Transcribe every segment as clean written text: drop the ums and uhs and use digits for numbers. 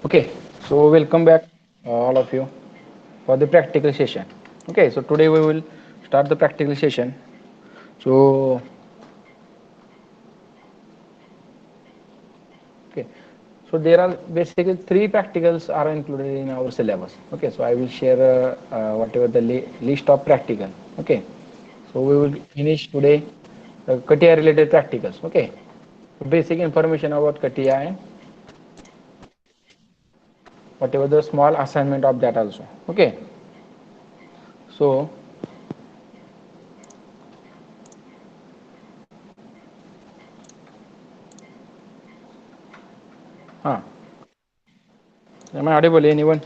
Okay, so welcome back, all of you, for the practical session. Okay, so today we will start the practical session. So, okay, so there are basically three practicals are included in our syllabus. Okay, so I will share whatever the list of practical. Okay, so we will finish today CATIA related practicals. Okay, so basic information about CATIA and whatever the small assignment of that also. Okay, so huh, am I audible? Anyone?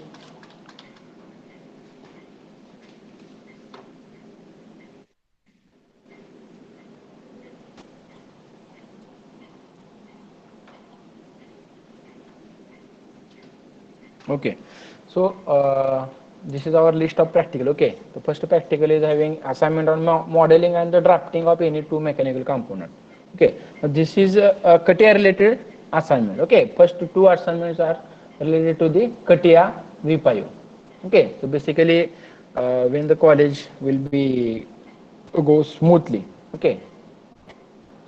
Okay, so this is our list of practical. Okay, the first practical is having assignment on modeling and the drafting of any two mechanical component. Okay, now this is a CATIA related assignment. Okay, first two assignments are related to the CATIA V5. Okay, so basically when the college will be go smoothly. Okay,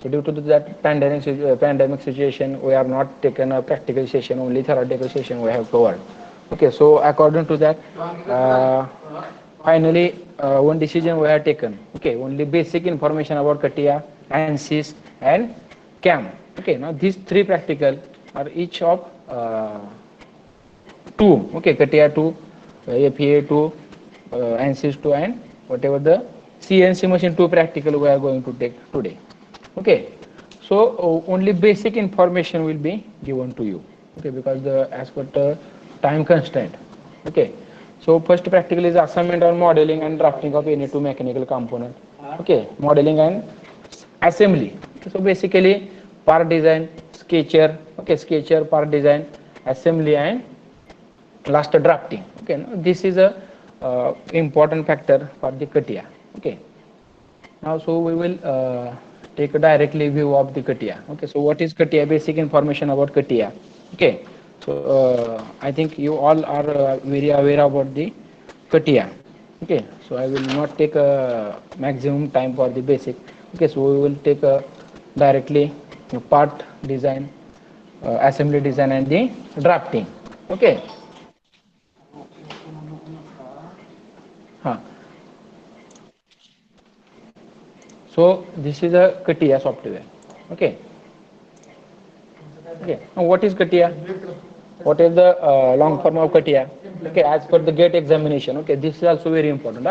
so due to that pandemic situation, we are not taken a practical session, only theoretical session we have covered. Okay, so according to that, uh, finally one decision we have taken. Okay, only basic information about CATIA, ANSYS, and CAM. Okay, now these three practical are each of two. Okay, CATIA 2, FEA 2, ANSYS 2, and whatever the CNC machine 2 practical we are going to take today. Okay, so only basic information will be given to you. Okay, because the as per the time constraint. Okay, so first practical is assignment on modeling and drafting of any two mechanical component. Okay, modeling and assembly. Okay, so basically part design, sketcher. Okay, sketcher, part design, assembly, and last drafting. Okay, now this is a important factor for the CATIA. Okay, now so we will take a directly view of the CATIA. Okay, so what is CATIA? Basic information about CATIA. Okay, so I think you all are very aware about the CATIA. Okay, so I will not take a maximum time for the basic. Okay, so we will take a directly part design, assembly design, and the drafting. Okay. Huh. So this is a CATIA software. Okay. Okay. Now what is CATIA? What is the long form of CATIA? Okay. As per the gate examination. Okay. This is also very important.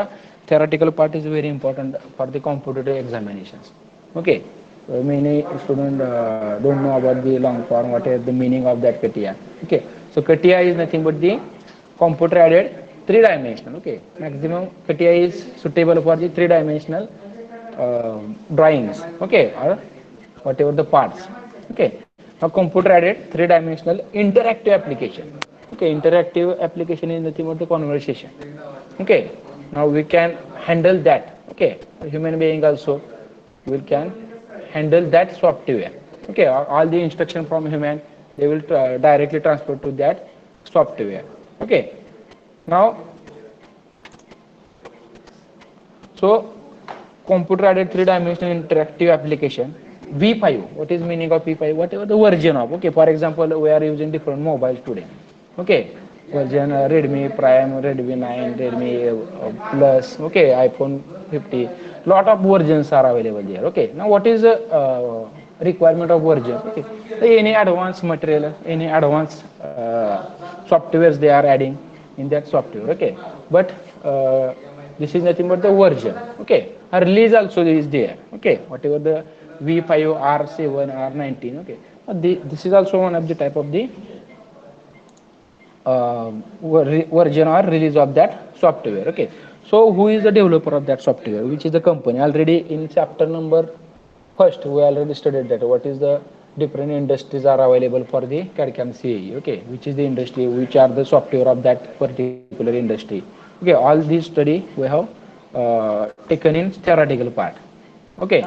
Theoretical part is very important for the competitive examinations. Okay. So many students don't know about the long form. What is the meaning of that CATIA? Okay. So CATIA is nothing but the computer aided three-dimensional. Okay. Maximum CATIA is suitable for the three-dimensional drawings. Okay. Or whatever the parts. Okay, now computer added three-dimensional interactive application. Okay, interactive application is nothing but the conversation. Okay, now we can handle that. Okay, a human being also we can handle that software. Okay, all the instruction from human they will directly transfer to that software. Okay, now so computer added three-dimensional interactive application. V5. What is meaning of V5? Whatever the version of. Okay, for example, we are using different mobiles today. Okay, version Redmi Prime, Redmi 9, Redmi Plus. Okay, iPhone 50. Lot of versions are available there. Okay, now what is the requirement of version? Okay, so any advanced material, any advanced softwares they are adding in that software. Okay, but this is nothing but the version. Okay, a release also is there. Okay, whatever the V5, R7, R19. Okay, this is also one of the type of the version or release of that software. Okay, so who is the developer of that software? Which is the company? Already in chapter number first, we already studied that. What is the different industries are available for the CAD CAM CAE? Okay, which is the industry? Which are the software of that particular industry? Okay, all these study we have taken in theoretical part. Okay,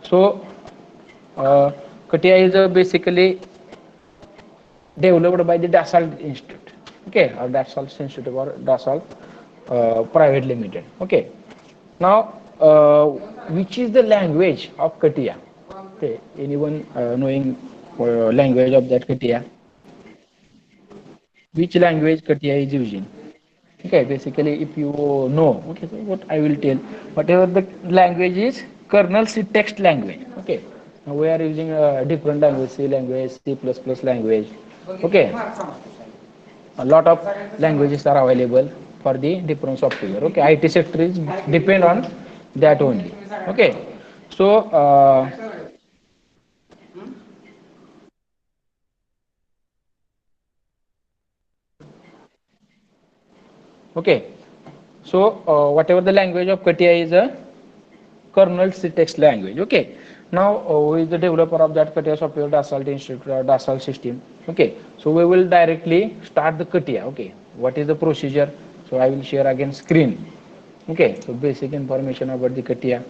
so CATIA is basically developed by the Dassault Institute, okay, or Dassault Institute or Dassault Private Limited, okay. Now, which is the language of CATIA? Okay, anyone knowing language of that CATIA? Which language CATIA is using? Okay, basically, if you know, okay, so what I will tell, whatever the language is, kernel C text language. Okay, now we are using a different language, C language, C++ language. Okay, a lot of languages are available for the different software. Okay, IT sector is depend on that only. Okay, so okay, so whatever the language of CATIA is a kernel C text language. Okay, now who is the developer of that CATIA software? Dassault Institute or Dassault system. Okay, so we will directly start the CATIA. Okay, what is the procedure? So I will share again screen. Okay, so basic information about the CATIA.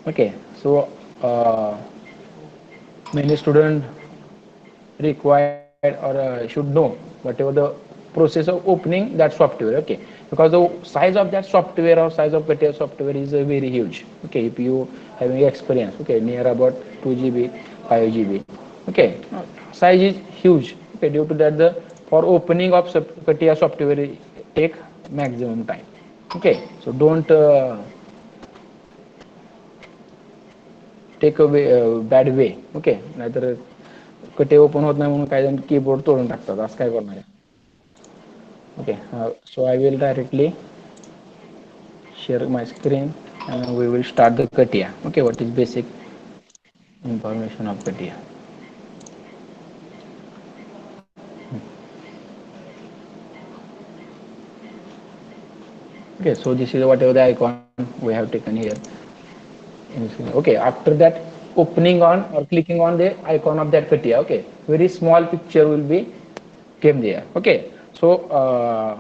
Okay, so many students required or should know whatever the process of opening that software. Okay, because the size of that software or size of CATIA software is very huge. Okay, if you having experience, okay, near about 2 GB, 5 GB. Okay, size is huge. Okay, due to that the for opening of CATIA software take maximum time. Okay, so don't take a bad way. Okay, नाहीतर कटे open होत नाही म्हणून काही जण keyboard तोडून टाकतात, असं काय करणार आहे. Okay, so I will directly share my screen and we will start the CATIA. Okay, what is basic information of CATIA? Okay, so this is whatever the icon we have taken here. Okay, after that opening on or clicking on the icon of that CATIA, okay, very small picture will be came there. Okay, so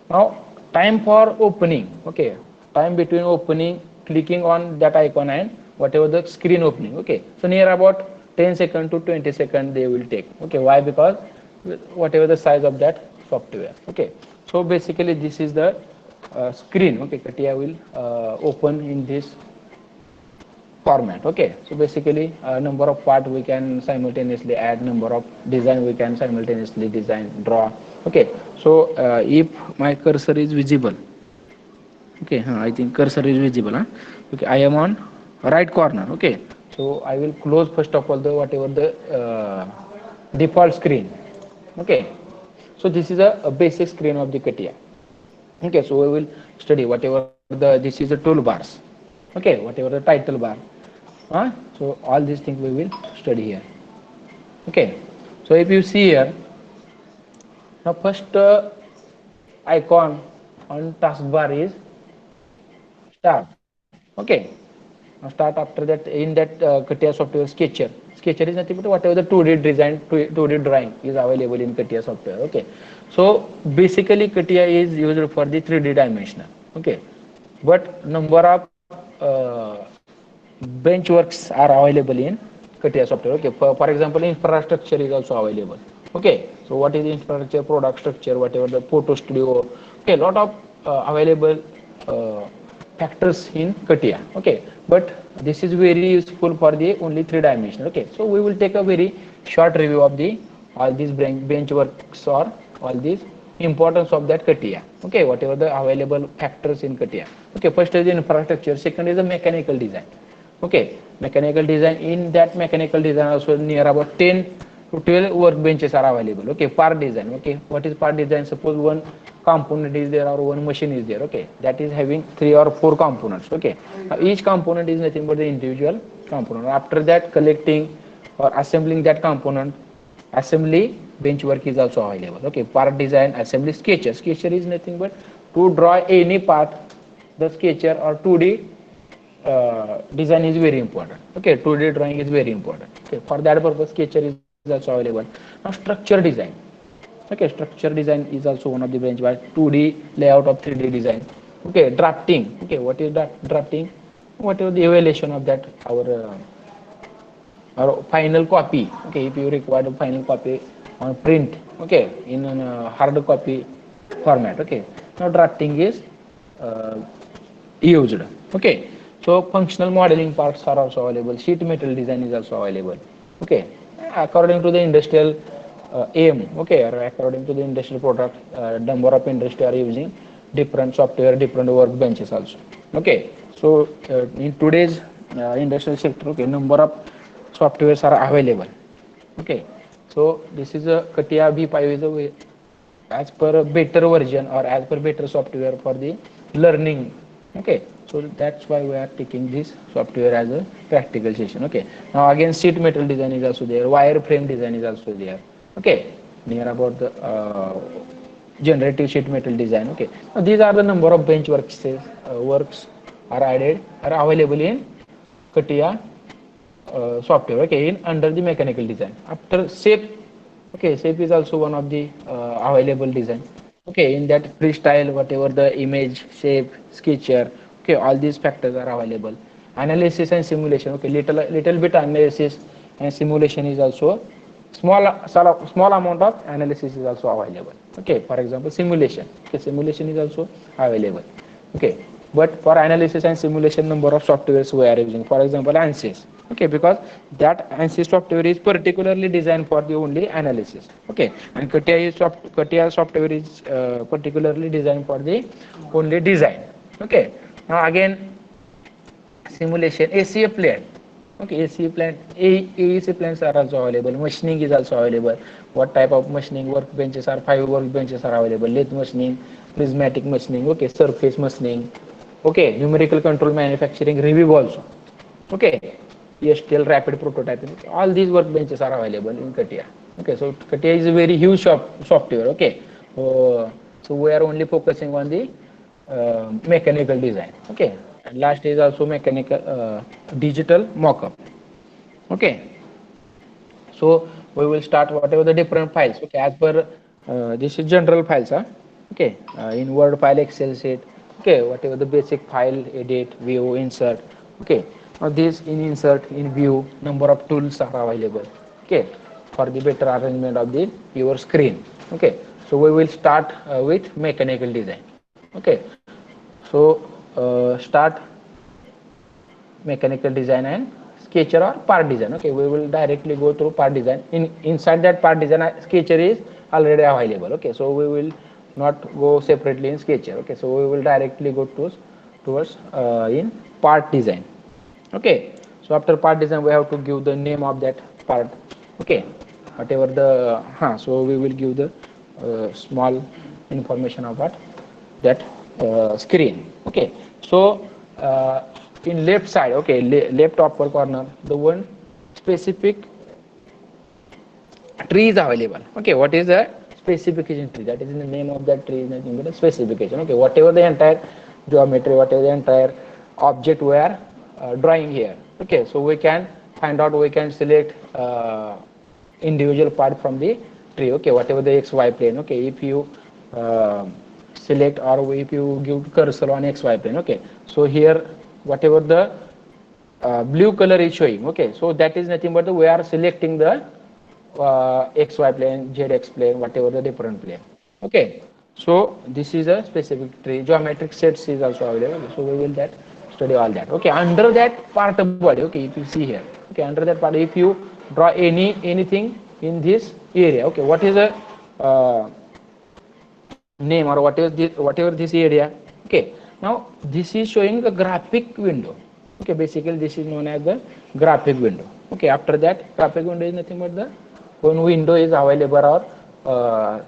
now time for opening. Okay, time between opening, clicking on that icon and whatever the screen opening. Okay, so near about 10 seconds to 20 seconds they will take. Okay, why? Because whatever the size of that software. Okay, so basically this is the screen. Okay, CATIA will open in this format. Okay, so basically number of part we can simultaneously add, number of design we can simultaneously design, draw. Okay, so if my cursor is visible, okay, I think cursor is visible. Okay, I am on right corner. Okay, so I will close first of all the whatever the default screen. Okay, so this is a basic screen of the CATIA. Okay, so we will study whatever the this is the toolbars. Okay, whatever the title bar. So all these things we will study here. Okay, so if you see here, now first icon on taskbar is start. Okay, now start after that in that CATIA software sketcher. Sketcher is nothing but whatever the 2D design, 2D drawing is available in CATIA software. Okay, so basically CATIA is used for the 3D dimensional. Okay, but number of benchworks are available in CATIA software. Okay, for example, infrastructure is also available. Okay, so what is infrastructure, product structure, whatever the photo studio. Okay, lot of available factors in CATIA. Okay, but this is very useful for the only 3 dimensional. Okay, so we will take a very short review of the all these benchworks or all these importance of that CATIA. Okay, whatever the available factors in CATIA. Okay, first is the infrastructure, second is the mechanical design. Okay, mechanical design, in that mechanical design also near about 10 to 12 workbenches are available. Okay, part design. Okay, what is part design? Suppose one component is there or one machine is there. Okay, that is having 3 or 4 components. Okay, now each component is nothing but the individual component. After that, collecting or assembling that component, assembly benchwork is also available. Okay, part design, assembly, sketcher. Sketcher is nothing but to draw any part. The sketcher or 2D design is very important. Okay, 2D drawing is very important. Okay, for that purpose sketcher is also available. Now structure design. Okay, structure design is also one of the branch by 2D layout of 3D design. Okay, drafting. Okay, what is that drafting? What is the evaluation of that our final copy? Okay, if you require a final copy on print, okay, in hard copy format. Okay, now drafting is uh, used. Okay, so functional modeling parts are also available. Sheet metal design is also available. Okay, according to the industrial aim. Okay, or according to the industrial product, number of industry are using different software, different workbenches also. Okay, so in today's industrial sector, okay, number of softwares are available. Okay, so this is a CATIA V5 is a way, as per a better version or as per better software for the learning. Okay, so that's why we are taking this software as a practical session. Okay, now again sheet metal design is also there, wire frame design is also there. Okay, near about the generative sheet metal design. Okay, now these are the number of bench works are added, are available in CATIA software. Okay, in under the mechanical design. After shape, okay, shape is also one of the available design. Okay, in that freestyle, whatever the image, shape, sketcher, okay, all these factors are available. Analysis and simulation, okay, little bit analysis and simulation is also small amount of analysis is also available. Okay, for example, simulation. Okay, simulation is also available. Okay, but for analysis and simulation, number of softwares we are using. For example, ANSYS. Okay, because that ANSYS software is particularly designed for the only analysis. Okay, and CATIA software is particularly designed for the only design. Okay, now again simulation ACA plant. Okay, ACA plant, AEC plants are also available. Machining is also available. What type of machining? Workbenches are 5 workbenches are available. Lathe machining, prismatic machining. Okay, surface machining. Okay, numerical control manufacturing, review also. Okay, ESTL rapid prototyping. All these workbenches are available in CATIA. Okay, so CATIA is a very huge software. Okay, so we are only focusing on the mechanical design. Okay, and last is also mechanical digital mockup. Okay, so we will start whatever the different files. Okay, as per this is general files. Huh? Okay, in Word file, Excel sheet. Okay, whatever the basic file, edit, view, insert. Okay, now this in insert, in view, number of tools are available. Okay, for the better arrangement of the your screen. Okay, so we will start with mechanical design. Okay, so start mechanical design and sketcher or part design. Okay, we will directly go through part design. Inside that part design, sketcher is already available. Okay, so we will not go separately in sketcher. Okay, so we will directly go towards in part design. Okay, so after part design we have to give the name of that part. Okay, whatever the so we will give the small information about that screen. Okay, so in left side, okay, left upper corner, the one specific tree is available. Okay, what is the specification tree? That is in the name of that tree is nothing but a specification. Okay, whatever the entire geometry, whatever the entire object we are drawing here. Okay, so we can find out, we can select individual part from the tree. Okay, whatever the xy plane. Okay, if you select or if you give cursor on xy plane. Okay, so here whatever the blue color is showing. Okay, so that is nothing but we are selecting the xy plane, zx plane, whatever the different plane. Okay, so this is a specific tree. Geometric sets is also available, so we will that study all that. Okay, under that part of body, okay, if you see here, okay, under that part, if you draw anything in this area, okay, what is the name or whatever this area. Okay, now this is showing the graphic window. Okay, basically this is known as the graphic window. Okay, after that graphic window is nothing but the one window is available or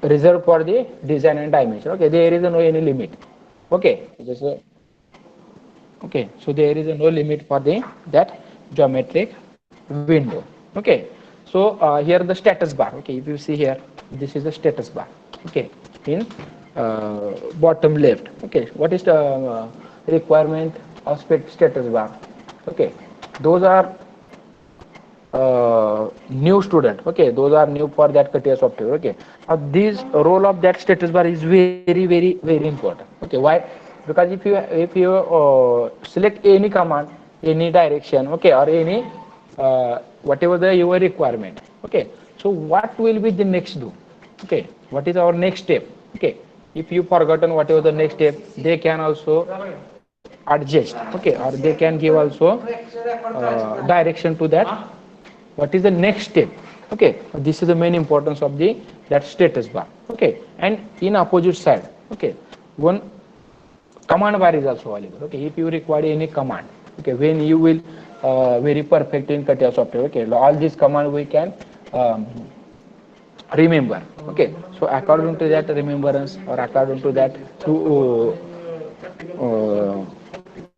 reserved for the design and dimension. Okay, there is no any limit. Okay, just okay, so there is no limit for the that geometric window. Okay, so here the status bar. Okay, if you see here, this is the status bar. Okay, in bottom left. Okay, what is the requirement of status bar? Okay, those are new student. Okay, those are new for that CATIA software. Okay, this role of that status bar is very important. Okay, why? Because if you select any command, any direction, okay, or any whatever the your requirement. Okay, So what will be the next do? Okay, what is our next step? Okay, if you forgotten whatever the next step, they can also adjust. Okay, or they can give also direction to that. What is the next step? Okay, this is the main importance of the that status bar. Okay, and in opposite side, okay, one command bar is also available. Okay, if you require any command, okay, when you will very perfect in CATIA software, okay, all these command we can remember. Okay, so according to that remembrance, or according to that, to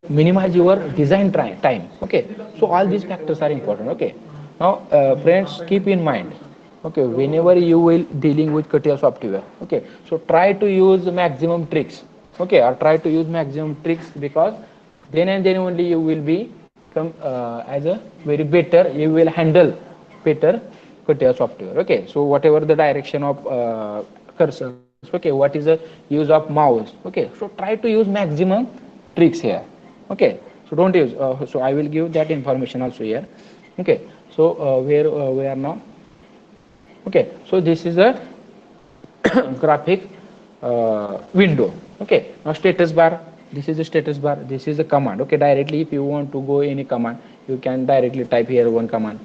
minimize your design time. Okay, so all these factors are important. Okay, now friends, keep in mind, okay, whenever you will dealing with CATIA software, okay, so try to use maximum tricks. Okay, or try to use maximum tricks, because then and then only you will be come as a very better, you will handle better CATIA software. Okay, so whatever the direction of cursors, okay, what is the use of mouse, okay, so try to use maximum tricks here. Okay, so don't use so I will give that information also here. Okay, so where we are now. Okay, so this is a graphic window. Okay, now status bar, this is the status bar, this is the command. Okay, directly if you want to go any command, you can directly type here one command.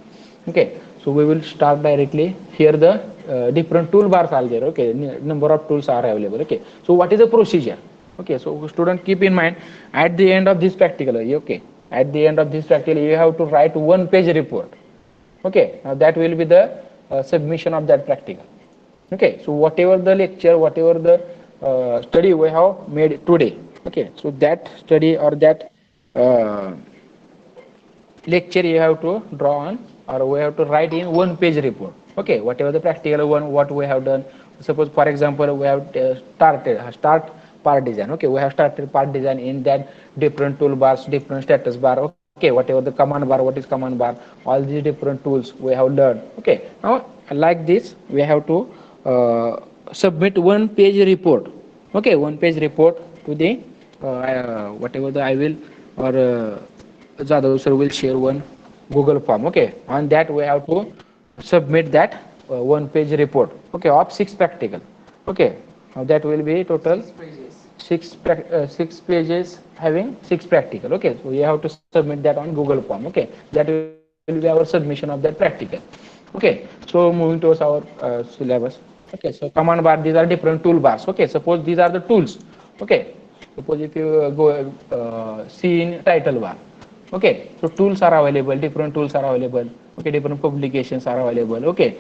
Okay, so we will start directly here. The different toolbars are there. Okay, number of tools are available. Okay, so what is the procedure? Okay, so student, keep in mind, at the end of this practical, okay, at the end of this practical you have to write one page report. Okay, now that will be the submission of that practical. Okay, so whatever the lecture, whatever the study we have made today, okay, so that study or that uh, lecture you have to draw on, or we have to write in one page report. Okay, whatever the practical one, what we have done. Suppose for example we have start part design. Okay, we have started part design in that different toolbars, different status bar. Okay, whatever the command bar, what is command bar, all these different tools we have learned. Okay, now like this we have to submit one page report. Okay, one page report to the whatever the I will, or Jadhav sir will share one Google form. Okay, on that we have to submit that one page report. Okay, of 6 practical. Okay, now that will be total 6 pages having 6 practical. Okay, so we have to submit that on Google form. Okay, that will be our submission of that practical. Okay, so moving towards our syllabus. Okay, so command bar, these are different toolbars. Okay, suppose these are the tools. Okay, suppose if you go see in title bar. Okay, so tools are available, different tools are available. Okay, different publications are available. Okay,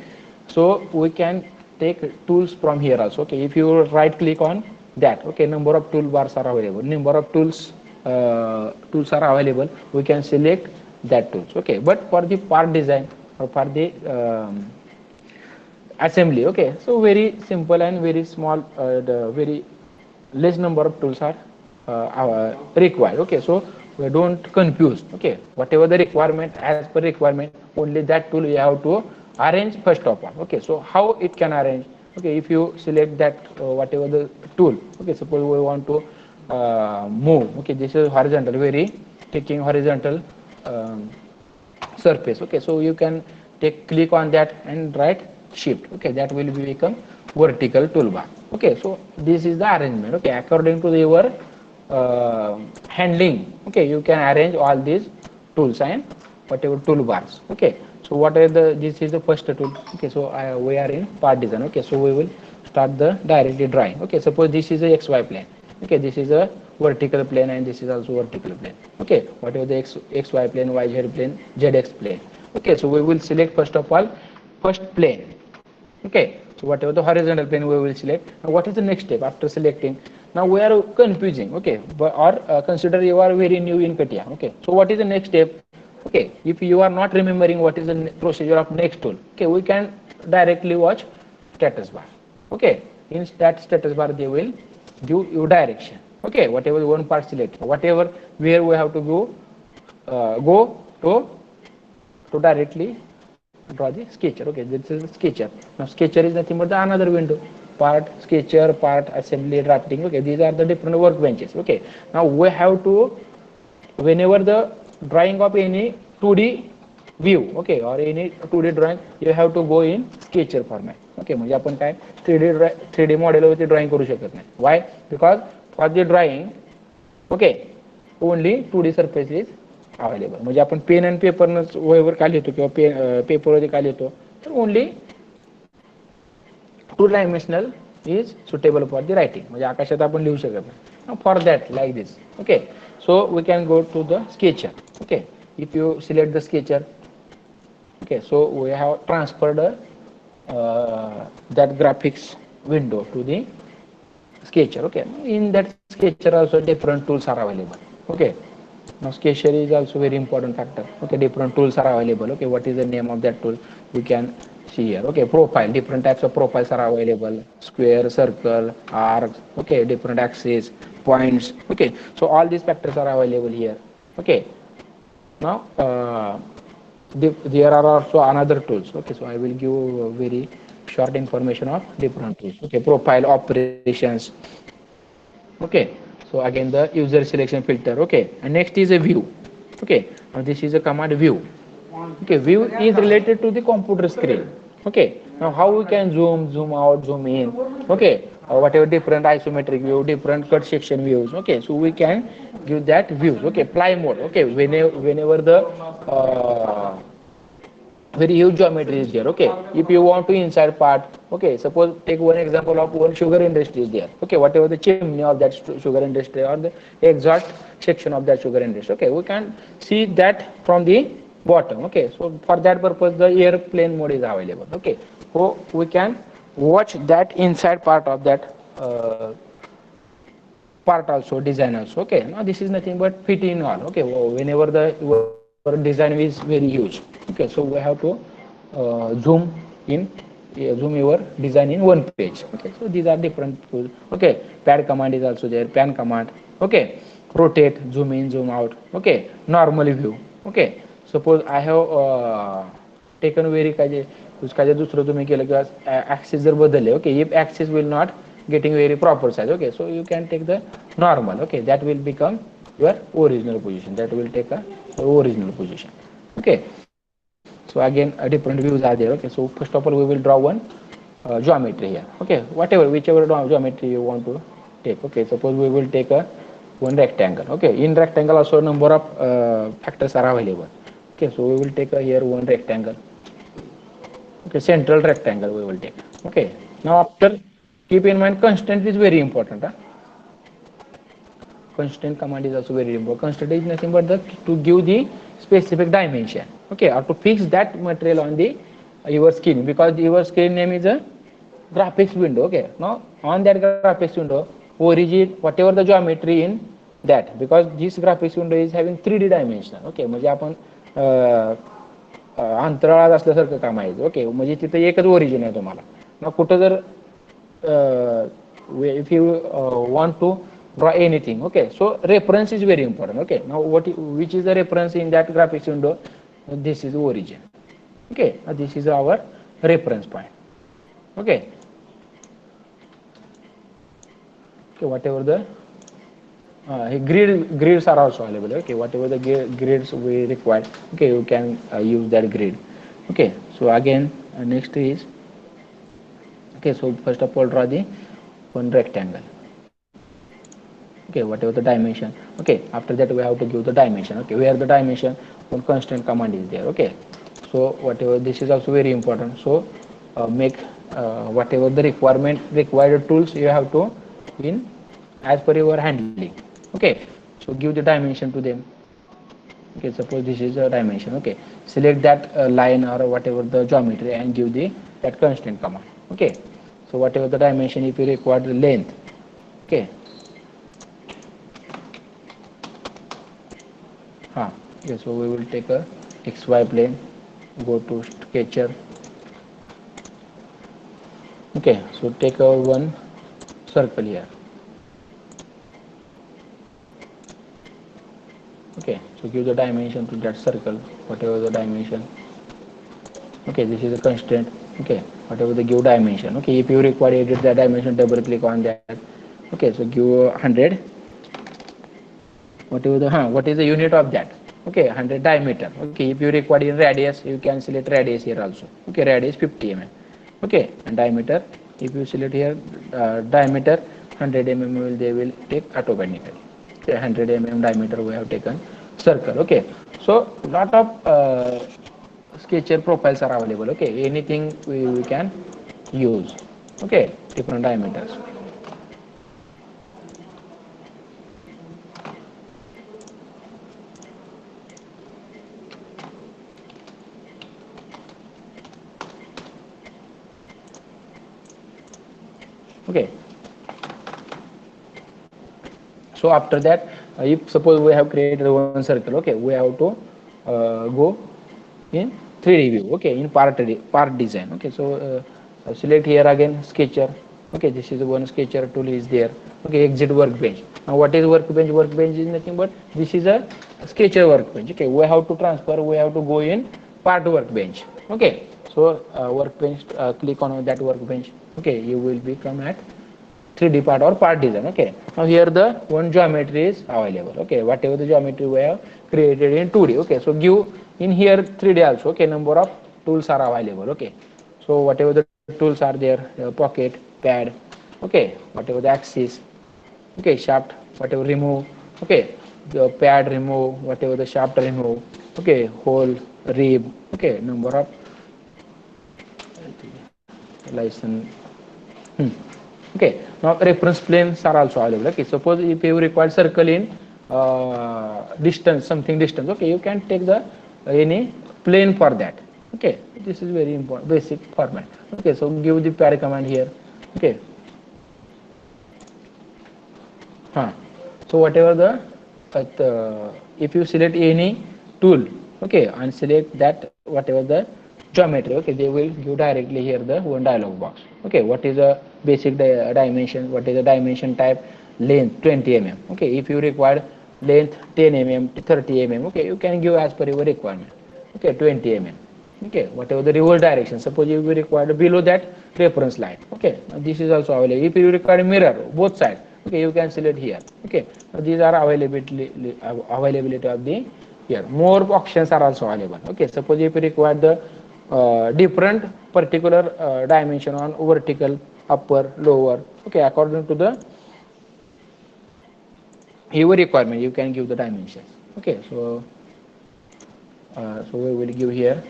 so we can take tools from here also. Okay, if you right click on that, okay, number of toolbars are available, number of tools are available, we can select that tools. Okay, but for the part design or for the assembly, okay, so very simple and very small, the very less number of tools are required. Okay, so we don't confuse. Okay, whatever the requirement, as per requirement, only that tool you have to arrange first of all. Okay, so how it can arrange? Okay, if you select that whatever the tool, okay, suppose we want to move. Okay, this is horizontal, very taking horizontal surface. Okay, so you can take click on that and write shift. Okay, that will become vertical toolbar. Okay, so this is the arrangement. Okay, according to your handling. Okay, you can arrange all these tools and whatever toolbars. Okay, so what are the, this is the first tool. Okay, so we are in part design. Okay, so we will start the directly drawing. Okay, suppose this is a XY plane. Okay, this is a vertical plane and this is also vertical plane. Okay, whatever the XY plane, YZ plane, ZX plane. Okay, so we will select first of all first plane. Okay, so whatever the horizontal plane we will select. Now what is the next step after selecting? Now we are confusing. Okay, but or consider you are very new in CATIA. Okay, so what is the next step? Okay, if you are not remembering what is the procedure of next tool, okay, we can directly watch status bar. Okay, in that status bar they will give you direction. Okay, whatever one part select, whatever where we have to go to directly draw the sketcher. Okay, this is the sketcher. Now sketcher is nothing but the another window. Part sketcher, part assembly, drafting. Okay, these are the different workbenches. Okay, now we have to, whenever the drawing of any 2D view, okay, or any 2D drawing, you have to go in sketcher format. Okay, म्हणजे आपण काय 3D मॉडेलवरती drawing करू शकत नाही. Why? Because for the drawing, okay, only 2D surface is available. म्हणजे आपण pen आणि पेपरनंच वहीवर का लिहितो किंवा पेपरवरती का लिहितो, तर only 2 dimensional is suitable for the writing. म्हणजे आकाशात आपण लिहू शकत नाही. For that, like this. Okay, so we can go to the sketcher. Okay, if you select the sketcher, okay, so we have transferred that graphics window to the sketcher. Okay, in that sketcher also different tools are available. Okay, now sketcher is also very important factor. Okay, different tools are available. Okay, what is the name of that tool? We can see here. Okay, profile, different types of profiles are available: square, circle, arcs. Okay, different axes, points. Okay, so all these factors are available here. Okay, now there are also another tools. Okay, so I will give very short information of different tools. Okay, profile, operations. Okay, so again the user selection filter. Okay, and next is a view. Okay, now this is a command view. Okay, view is related to the computer screen. Okay, now how we can zoom out, zoom in. Okay, whatever different isometric view, different cut section views. Okay, so we can give that views. Okay, ply mode. Okay, whenever the very huge geometry is there. Okay, if you want to inside part, okay, suppose take one example of one sugar industry is there. Okay, whatever the chimney of that sugar industry or the exhaust section of that sugar industry. Okay, we can see that from the bottom. Okay, so for that purpose the airplane mode is available. Okay, so we can watch that inside part of that part also, design also. Okay, now this is nothing but fit in all. Okay, whenever the your design is very huge. Okay, so we have to zoom in, zoom your design in one page. Okay, so these are different tools. Okay, pad command is also there, pan command. Okay, rotate, zoom in, zoom out. Okay, normally view. Okay, suppose I have taken very काय जे दुसरं तुम्ही केलं किंवा axis जर बदलले. Okay, if axis will not getting very proper size. Okay, so you can take the normal. Okay, that will become your original position. That will take a original position. Okay, so again different views are there. Okay, so first of all we will draw one geometry here. Okay, whichever geometry you want to take. Okay, suppose we will take a one rectangle. Okay, in rectangle also number of factors are available. Okay, so we will take a here one rectangle. Okay, central rectangle we will take. Okay, now after, keep in mind constraint is very important. Constraint command is also very important. Constraint is nothing but to give the specific dimension. Okay, or to fix that material on the your screen, because your screen name is a graphics window. Okay, now on that graphics window, origin whatever the geometry in that, because this graphics window is having 3D dimension. Okay, म्हणजे आपण अंतराळात असल्यासारखं काम आहे. Okay, म्हणजे तिथे एकच origin आहे तुम्हाला. मग कुठं जर if you want to draw anything. Okay, so reference is very important. Okay, now which is the reference in that graphics window? This is origin. Okay, this is our reference point. Okay, okay, whatever the grids are also available. Okay, whatever the grids we require. Okay, you can use that grid. Okay, so again next is, okay, so first of all draw the one rectangle. Okay, whatever the dimension. Okay, after that we have to give the dimension. Okay, where the dimension, one constraint command is there. Okay, so whatever, this is also very important. So make whatever the required tools you have to in as per your handling. Okay, so give the dimension to them. Okay, suppose this is a dimension. Okay, select that line or whatever the geometry and give the that constraint command. Okay, so whatever the dimension, if you require the length. Okay, okay, so we will take a xy plane, go to sketcher. Okay, so take a one circle here. Okay, so give the dimension to that circle, whatever the dimension. Okay, this is a constraint. Okay, whatever the give dimension. Okay, if you require edit that dimension, double click on that. Okay, so give 100. Whatever the what is the unit of that? okay, 100 diameter. Okay, if you require in radius, you can select radius here also. Okay, radius 50 mm. Okay, and diameter, if you select here diameter 100 mm, they will take automatically. Okay, 100 mm diameter we have taken circle. Okay, so lot of sketcher profiles are available. Okay, anything we can use. Okay, different diameters. Okay, so after that, if suppose we have created one circle, okay, we have to go in 3D view, okay, in part design. Okay, so select here again sketcher. Okay, this is one sketcher tool is there. Okay, exit workbench. Now what is workbench? Workbench is nothing but this is a sketcher workbench. Okay, we have to transfer, we have to go in part workbench. Okay, so workbench, click on that workbench. Okay, you will become at 3D part or part design. Okay, now here the one geometry is available. Okay, whatever the geometry we have created in 2D. Okay, so give in here 3D also. Okay, number of tools are available. Okay, so whatever the tools are there, pocket, pad. Okay, whatever the axis. Okay, shaft, whatever remove. Okay, the pad remove, whatever the shaft remove. Okay, hole, rib. Okay, number of license. Okay, now reference planes are also available. Okay, suppose if you require circle in distance, something distance. Okay, you can take the any plane for that. Okay, this is very important, basic format. Okay, so give the pad command here. Okay, so whatever if you select any tool, okay, and select that whatever the geometry, okay, they will give directly here the one dialog box. Okay, what is the basic dimension, what is the dimension type, length 20 mm. Okay, if you require length 10 mm, 30 mm, okay, you can give as per your requirement. Okay, 20 mm. Okay, whatever the reverse direction, suppose you will require below that reference line. Okay, this is also available. If you require mirror both sides, okay, you can select here. Okay, these are availability of the here. More options are also available. Okay, suppose if you require the different particular dimension on vertical, upper, lower. Okay, according to the your requirement, you can give the dimensions. Okay, so so we will give here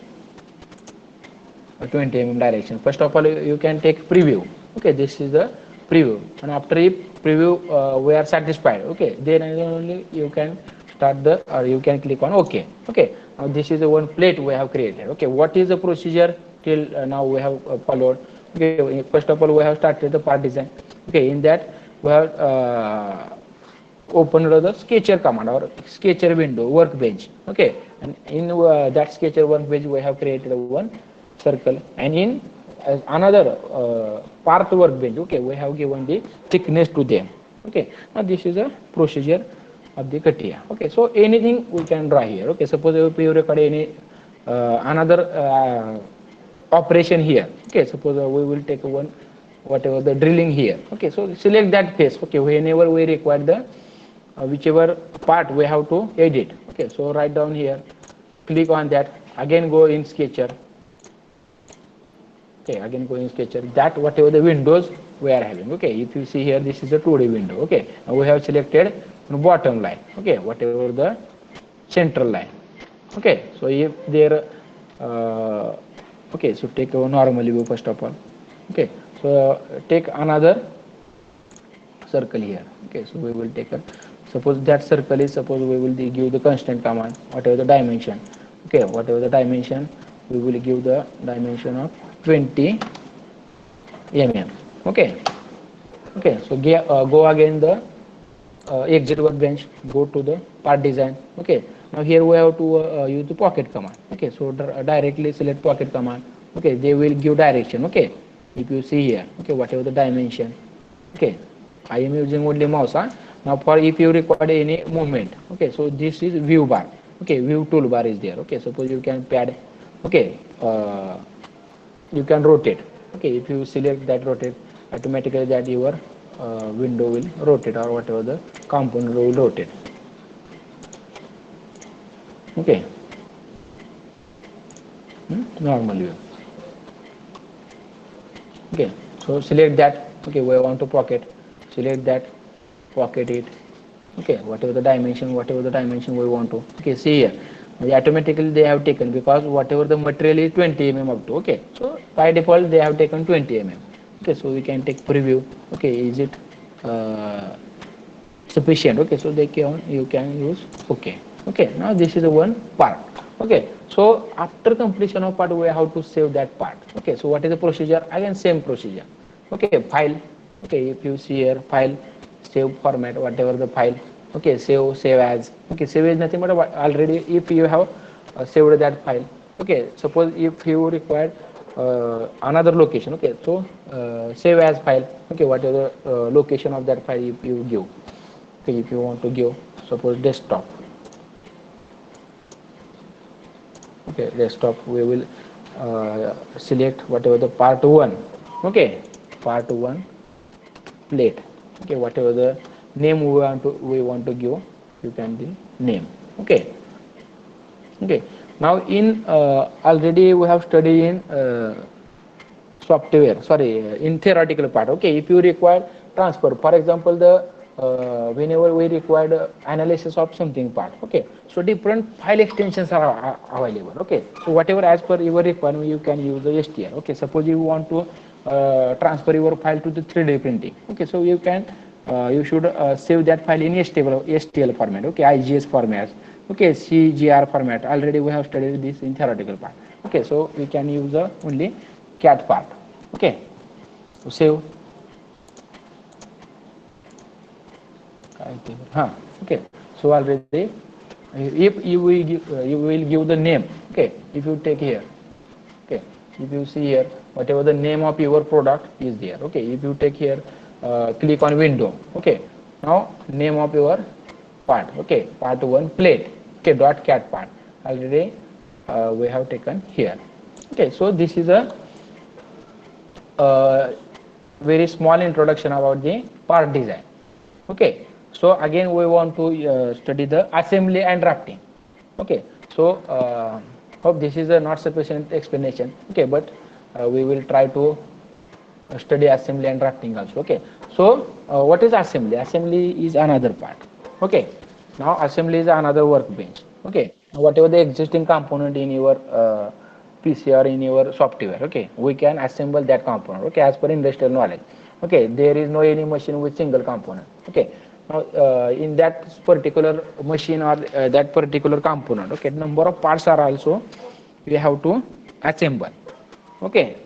20 mm direction. First of all, you can take preview. Okay, this is the preview, and after if preview we are satisfied, okay, then only you can start the or you can click on OK. Okay, now this is the one plate we have created. Okay, what is the procedure till now we have followed? Okay, first of all we have started the part design. Okay, in that we have open the sketcher command or sketcher window workbench. Okay, and in that sketcher workbench we have created one circle, and in another part workbench, okay, we have given the thickness to them. Okay, now this is a procedure of the CATIA. Okay, so anything we can draw here. Okay, suppose if you record any another operation here. Okay, suppose we will take one whatever the drilling here. Okay, so select that face. Okay, whenever we require the whichever part we have to edit. Okay, so write down here, click on that, again go in sketcher. Okay, again go in sketcher, that whatever the windows we are having. Okay, if you see here, this is a 2D window. Okay, now we have selected bottom line. Okay, whatever the central line. Okay, so if there okay, so take a normal view first of all. Okay, so take another circle here. Okay, so we will take a, suppose that circle is, suppose we will give the constant command, whatever the dimension. Okay, whatever the dimension, we will give the dimension of 20 mm. Okay, okay, so go again the exit workbench, go to the part design. Okay, now here we have to use the pocket command. Okay, so directly select pocket command. Okay, they will give direction. Okay, if you see here, okay, whatever the dimension. Okay, I am using only mouse. Now for if you require any movement, okay, so this is view bar. Okay, view toolbar is there. Okay, suppose you can pad. Okay, you can rotate. Okay, if you select that rotate, automatically that your window will rotate or whatever the component will rotate. Okay, normal view. Okay, so select that. Okay, we want to pocket. Select that, pocket it. Okay, whatever the dimension we want to. Okay, see here. Automatically they have taken, because whatever the material is 20 mm up to. Okay, so by default they have taken 20 mm. Okay, so we can take preview. Okay, is it uh, sufficient? Okay, so they can, you can use okay. Okay, now this is the one part. Okay, so after completion of part we have to save that part. Okay, so what is the procedure? Again same procedure. Okay, file. Okay, if you see here, file, save format, whatever the file. Okay, save as. Okay, save is nothing but already if you have saved that file. Okay, suppose if you require another location. Okay, so save as file. Okay, whatever location of that file if you give. Okay, if you want to give, suppose desktop. Okay, desktop, we will select whatever the part 1. Okay, part 1 plate. Okay, whatever the name we want to give, you can the name. Okay. Okay, now in already we have studied in software, sorry, in theoretical part. Okay, if you require transfer, for example, the whenever we required analysis of something part. Okay, so different file extensions are available. Okay, so whatever as per your requirement you can use the str. Okay, suppose you want to transfer your file to the 3D printing. Okay, so you can you should save that file in STL format. Okay, IGS format. Okay, CGR format. Already we have studied this in theoretical part. Okay, so we can use the only CAD part. Okay, so save. Okay, so already if you will give the name. Okay, if you take here. Okay, if you see here, whatever the name of your product is there. Okay, if you take here, click on window. Okay, now name of your part. Okay, part 1 plate. Okay, dot cat part. Already we have taken here. Okay, so this is a uh, very small introduction about the part design. Okay, so again we want to study the assembly and drafting. Okay, so hope this is a not sufficient explanation. Okay, but we will try to study assembly and drafting also. Okay, so what is assembly? Assembly is another part. Okay, now assembly is another workbench. Okay, whatever the existing component in your PC or in your software. Okay, we can assemble that component. Okay, as per industrial knowledge. Okay, there is no any machine with single component. Okay, now in that particular machine or that particular component. Okay, number of parts are also we have to assemble. Okay,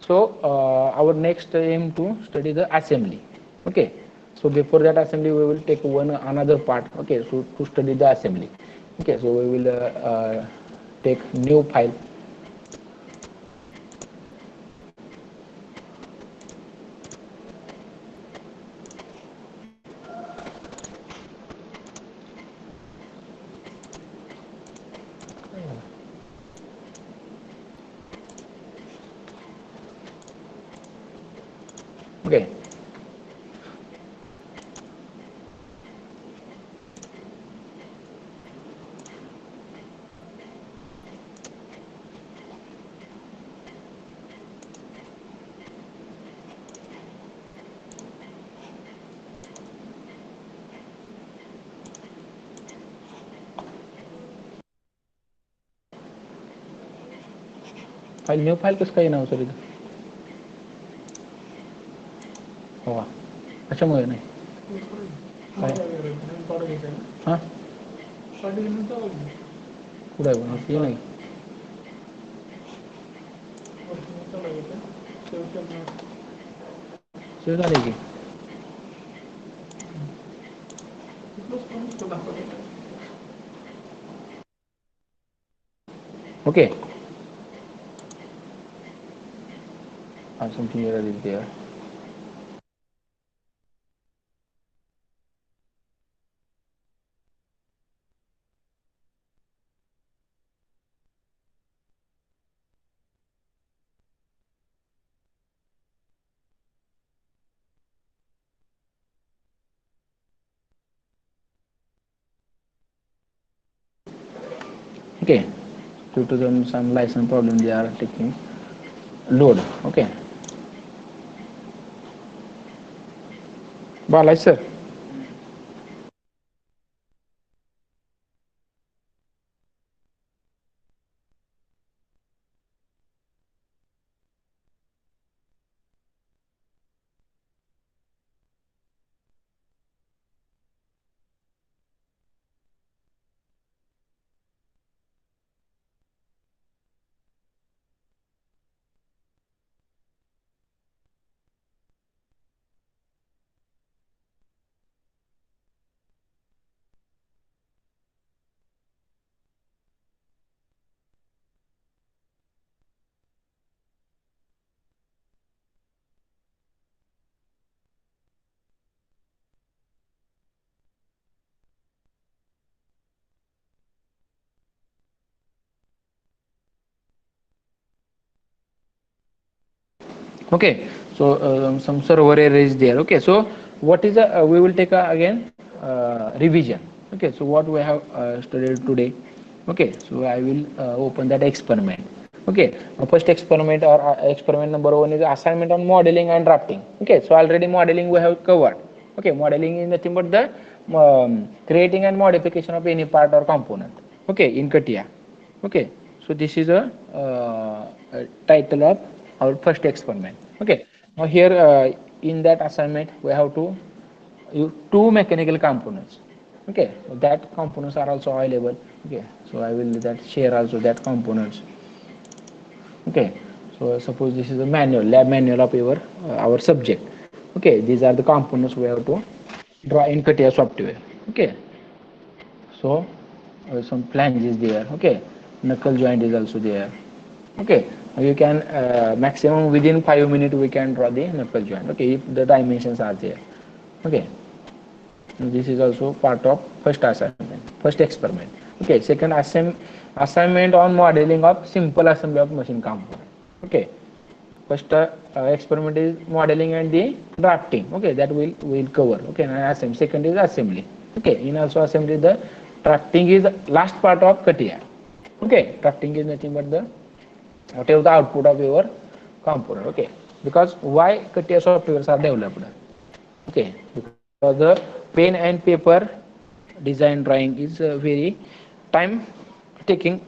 so our next aim to study the assembly. Okay, so before that assembly we will take one another part. Okay, so to study the assembly. Okay, so we will take new file. Okay, file new file कसं काही नाव sir इथं हो कशामुळे नाही काय हां कुठं आहे पण ते नाही सेव झाले की okay something error is there. Okay, due to some license problem, they are taking load. Okay, Balaj sir. Okay, so some server error is there. Okay, so what is the we will take again revision. Okay, so what we have studied today. Okay, so I will open that experiment. Okay, first experiment or experiment number one is assignment on modeling and drafting. Okay, so already modeling we have covered. Okay, modeling is nothing but the creating and modification of any part or component. Okay, in CATIA. Okay, so this is a title of our first experiment. Okay, now here in that assignment we have to use two mechanical components. Okay, so that components are also available. Okay, so I will that share also that components. Okay, so suppose this is a manual, lab manual of our subject. Okay, these are the components we have to draw in CATIA software. Okay, so some flange is there. Okay, knuckle joint is also there. Okay, you can maximum within 5 minutes we can draw the knuckle joint. Okay, if the dimensions are there. Okay, this is also part of first assignment, first experiment. Okay, second assignment on modeling of simple assembly of machine component. Okay, first experiment is modeling and the drafting. Okay, that will cover. Okay, and assembly. Second is assembly. Okay, in also assembly the drafting is last part of CATIA. Okay, drafting is nothing but the whatever the output of your component. Okay, because why CATIA softwares are developed? Okay, because the pen and paper design drawing is very time taking.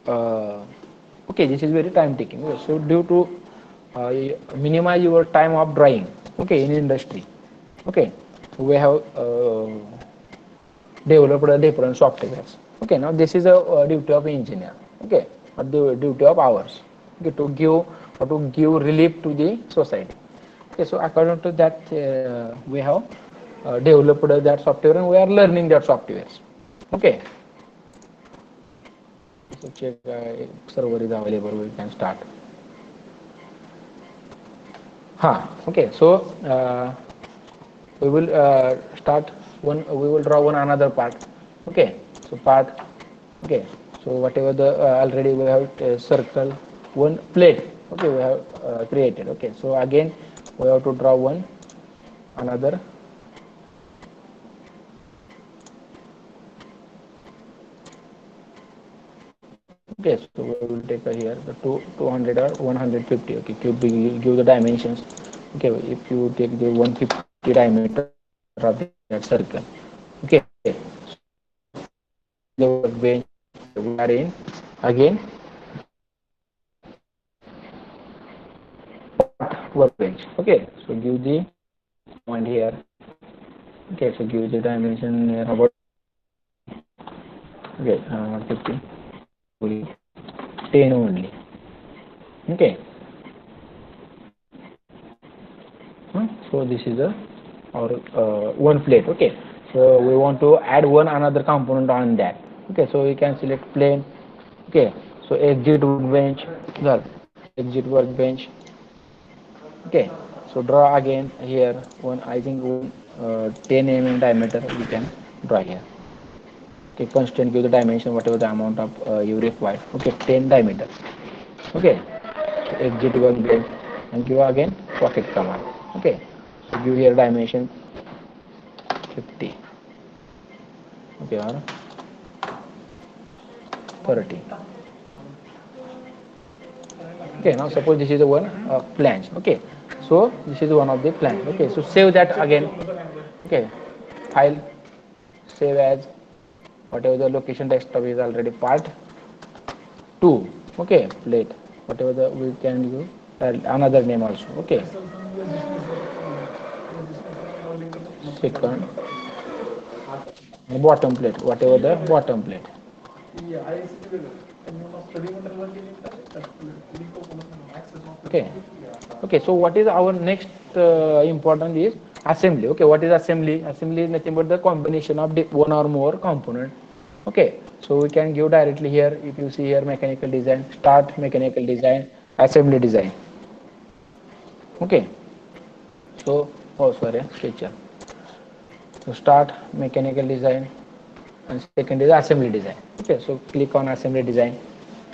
uh, okay, this is very time taking. So due to uh, minimize your time of drawing. Okay, in industry. Okay, we have developed a different softwares. Okay, now this is a duty of engineer. Okay, or the duty of ours. Okay, to give relief to the society. Okay, so according to that we have developed that software and we are learning that softwares. Okay, so check server is available. We can start. Okay, so we will start one. We will draw one another part. Okay, so part. Okay, so whatever the already we have circle one plate. Okay, we have created. Okay, so again we have to draw one another. Okay, so we will take here the 200 or 150. Okay, give the dimensions. Okay, if you take the 150 diameter of that circle. Okay, so the workbench we are in again workbench. Okay, so give the point here. Okay, so give the dimension here about okay 50 10 only. Okay, so this is a or one plate. Okay, so we want to add one another component on that. Okay, so we can select plane. Okay, so exit workbench. Well, exit workbench. Okay, so draw again here one. I think one 10 diameter we can draw here. Okay, constant give the dimension whatever the amount of you require. Okay, 10 diameter. Okay, so exit workbench and give again pocket command. Okay, so give here dimension 50. Okay, or 30. Okay, now suppose this is the one plans. Okay, so this is one of the plans. Okay, so save that again. Okay, file, save as, whatever the location desktop is already part 2. Okay, plate, whatever the we can use another name also. Okay, second bottom plate, whatever the bottom plate. Okay, okay, so what is our next important is assembly. Okay, what is assembly? Assembly is nothing but the combination of one or more component. Okay, so we can give directly here. If you see here, mechanical design, start mechanical design, assembly design. Okay, so oh sorry, sketcher. So start mechanical design, and second is assembly design. Okay, so click on assembly design.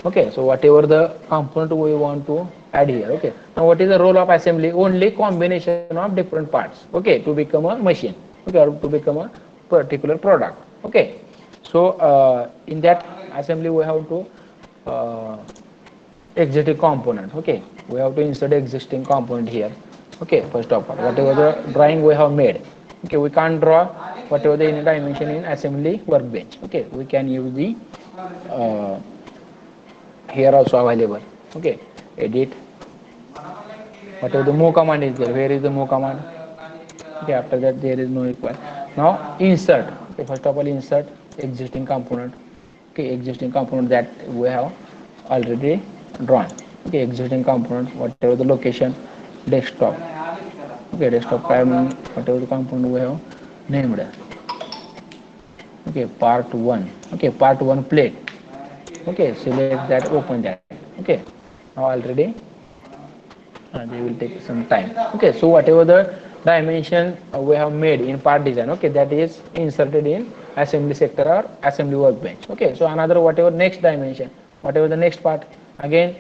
Okay, so whatever the component we want to add here. Okay, now what is the role of assembly? Only combination of different parts. Okay, to become a machine. Okay, or to become a particular product. Okay, so in that assembly we have to uh, existing component. Okay, we have to insert existing component here. Okay, first of all, whatever the drawing we have made. Okay, we can't draw whatever the inner dimension in assembly workbench. Okay, we can use the uh, here also available. Okay, edit, whatever the move command is there. Where is the move command? Okay, after that there is no require. Now insert. Okay, first of all insert existing component. Okay, existing component that we have already drawn. Okay, existing component, whatever the location, desktop. Okay, desktop whatever the component we have named. Okay, part 1. Okay, part 1 plate. Okay, select that, open that. Okay, now already they will take some time. Okay, so whatever the dimension we have made in part design, okay, that is inserted in assembly sector or assembly workbench. Okay, so another whatever next dimension, whatever the next part, again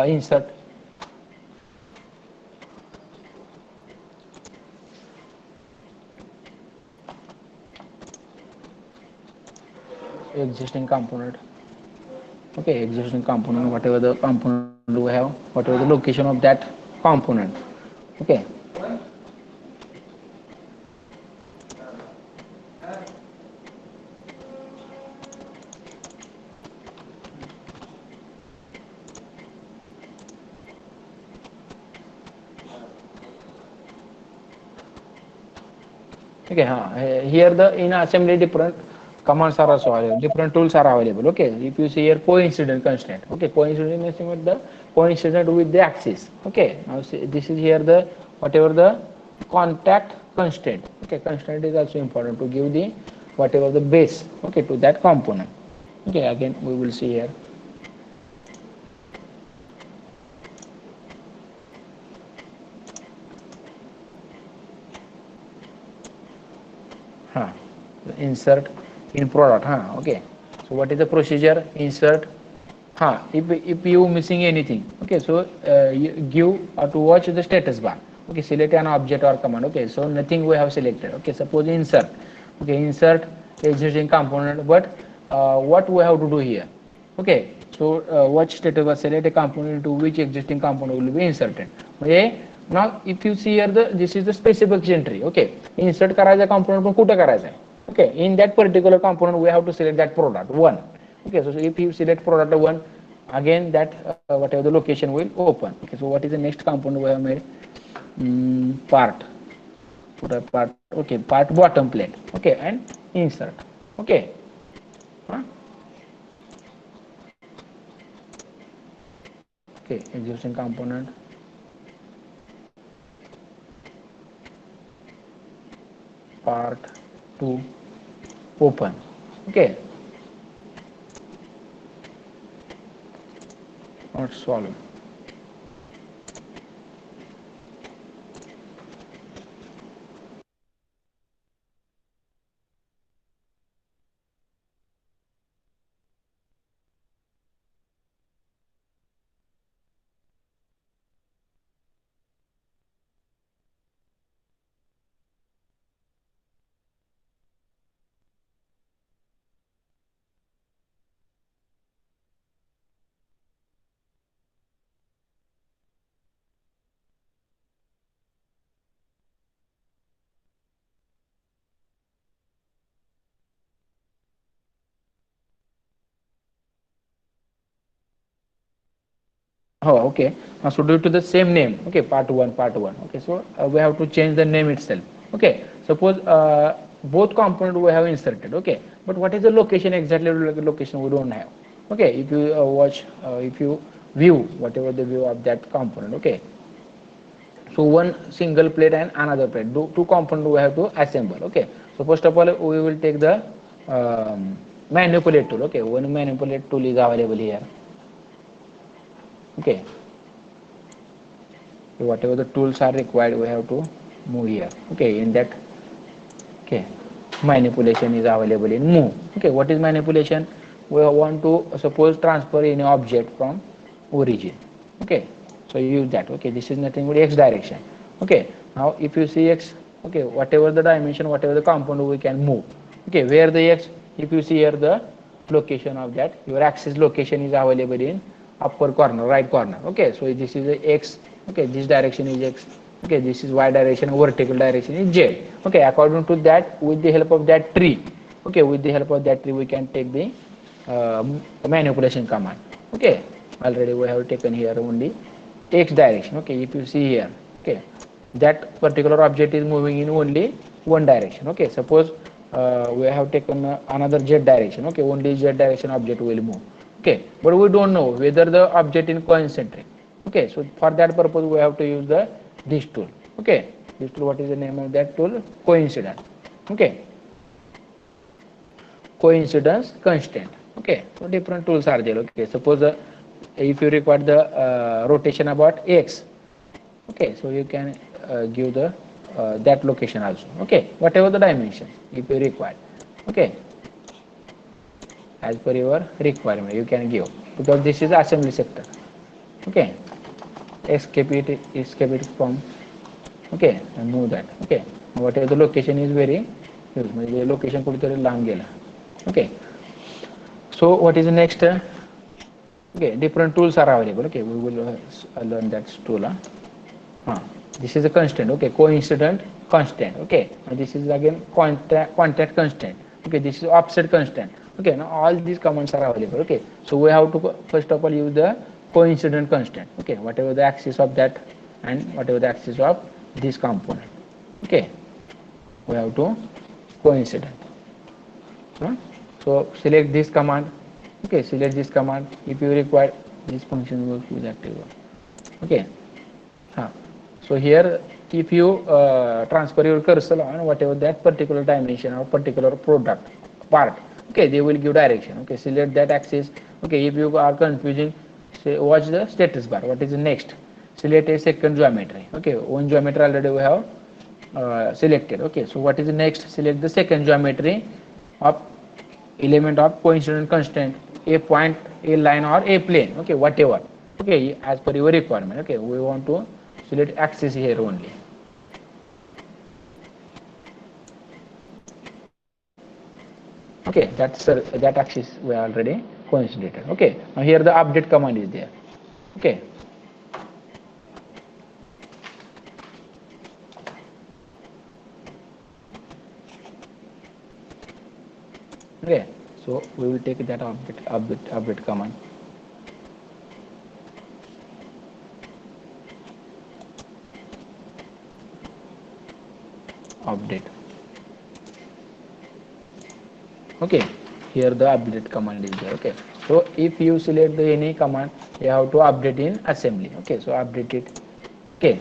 insert existing component. Okay, existing component, whatever the component we have, whatever the location of that component. Okay, okay, here the in assembly different commands are also available, different tools are available. Okay, if you see here coincident constraint. Okay, coincident means with the coincident with the axis. Okay, now see, this is here the whatever the contact constraint. Okay, constraint is also important to give the whatever the base. Okay, to that component. Okay, again we will see here. Huh. Insert in product. Okay, so what is the procedure? Insert. If you missing anything, okay, so you give to watch the status bar. Okay, select an object or command. Okay, so nothing we have selected. Okay, suppose insert. Okay, insert existing component, but what we have to do here? Okay, so watch status bar, select a component to which existing component will be inserted. Okay, now if you see here the this is the specification tree. Okay, insert करायचा component पण कुठं करायचा आहे? Okay, in that particular component we have to select that product one. Okay, so if you select product 1, again that whatever the location will open. Okay, so what is the next component we have made? Part, put a part. Okay, part bottom plate. Okay, and insert. Okay, huh? Okay, existing component, part 2, open. Okay, not solve. Oh, okay. So due to the same name, okay, part one. Okay, so we have to change the name itself. Okay, suppose both component we have inserted. Okay, but what is the location exactly? Location we don't have. Okay, if you watch, if you view whatever the view of that component. Okay, so one single plate and another plate. Two component we have to assemble. Okay, so first of all we will take the manipulate tool. Okay, one manipulate tool is available here. Okay, so whatever the tools are required we have to move here. Okay, in that, okay, manipulation is available in move. Okay, what is manipulation? We want to suppose transfer any object from origin. Okay, so you use that. Okay, this is nothing but x direction. Okay, now if you see x, okay, whatever the dimension, whatever the component we can move. Okay, where the x, if you see here the location of that, your axis location is available in upper corner, right corner. Okay, so this is a x. Okay, this direction is x. Okay, this is y direction, vertical direction is z. Okay, according to that, with the help of that tree, okay, with the help of that tree we can take the uh, manipulation command. Okay, already we have taken here only x direction. Okay, if you see here, okay, that particular object is moving in only one direction. Okay, suppose we have taken another z direction. Okay, only z direction object will move. Okay, but we don't know whether the object is concentric. Okay, so for that purpose we have to use the this tool. Okay, this tool, what is the name of that tool? Coincidence. Okay, coincidence constant. Okay, so different tools are there. Okay, suppose if you require the rotation about x, okay, so you can give the that location also. Okay, whatever the dimension if you require. Okay, as per your requirement you can give, because this is assembly sector. Okay, escape it from. Okay, and move that. Okay, whatever the location is very huge, म्हणजे location कुठेतरी लांब गेला. Okay, so what is the next? Okay, different tools are available. Okay, we will learn that tool. This is a constant. Okay, coincident constant. Okay, and this is again contact constant. Okay, this is offset constant. Okay, now all these commands are available. Okay, so we have to first of all use the coincident constant. Okay, whatever the axis of that and whatever the axis of this component. Okay, we have to coincident. So select this command. Okay, select this command. If you require, this function will be active. Okay, so here if you transfer your cursor on whatever that particular dimension or particular product part, okay, they will give direction. Okay, select that axis. Okay, if you are confusing, say watch the status bar. What is the next? Select a second geometry. Okay, one geometry already we have selected. Okay, so what is the next? Select the second geometry of element of coincident constant, a point, a line, or a plane. Okay, whatever. Okay, as per your requirement. Okay, we want to select axis here only. Okay, that axis we already considered. Okay, now here the update command is there. Okay, okay, so we will take that update command. Update. Okay, here the update command is there. Okay, so if you select the any command, you have to update in assembly. Okay, so update it. Okay,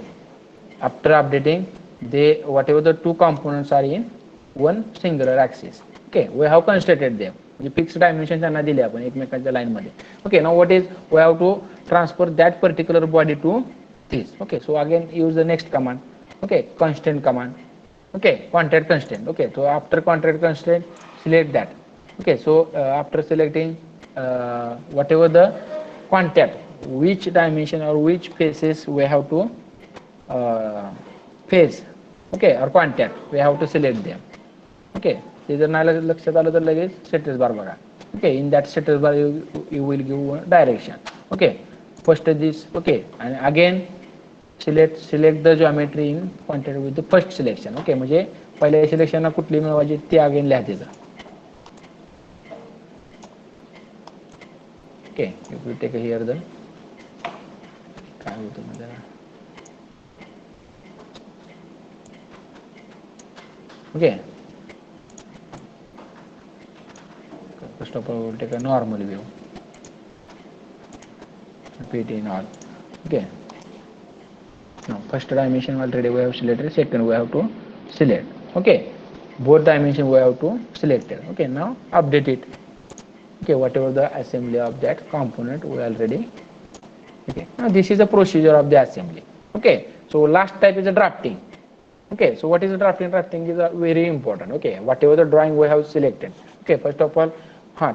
after updating, they whatever the two components are in one singular axis. Okay, we have constructed them. The fixed dimensions त्यांना दिले आपण एकमेकांच्या line मध्ये. Okay, now what is we have to transfer that particular body to this. Okay, so again use the next command. Okay, constant command. Okay, contact constant. Okay, so after contact constant, select that. Okay, so after selecting whatever the contact, which dimension or which faces we have to phase, okay, or contact, we have to select them. Okay, ते जर नाही लक्षात आलं तर लगेच status bar बघा. Okay, in that status bar you will give direction. Okay, first this. Okay, and again select the geometry in contact with the first selection. Okay, म्हणजे पहिल्या सिलेक्शनला कुठली मिळवायची ते अगेन लिहा तिथं. Okay, if you take here the काय होतं म्हणजे okay. First of all, we'll take a normal view. Repeat in all. Okay. Now, first dimension already we have selected. Second, we have to select. Okay. Both dimension we have to select it. Okay. Now, update it. Okay. Whatever the assembly of that component we already. Okay. Now, this is the procedure of the assembly. Okay. So, last type is a drafting. Okay. So, what is the drafting? Drafting is very important. Okay. Whatever the drawing we have selected. Okay. First of all,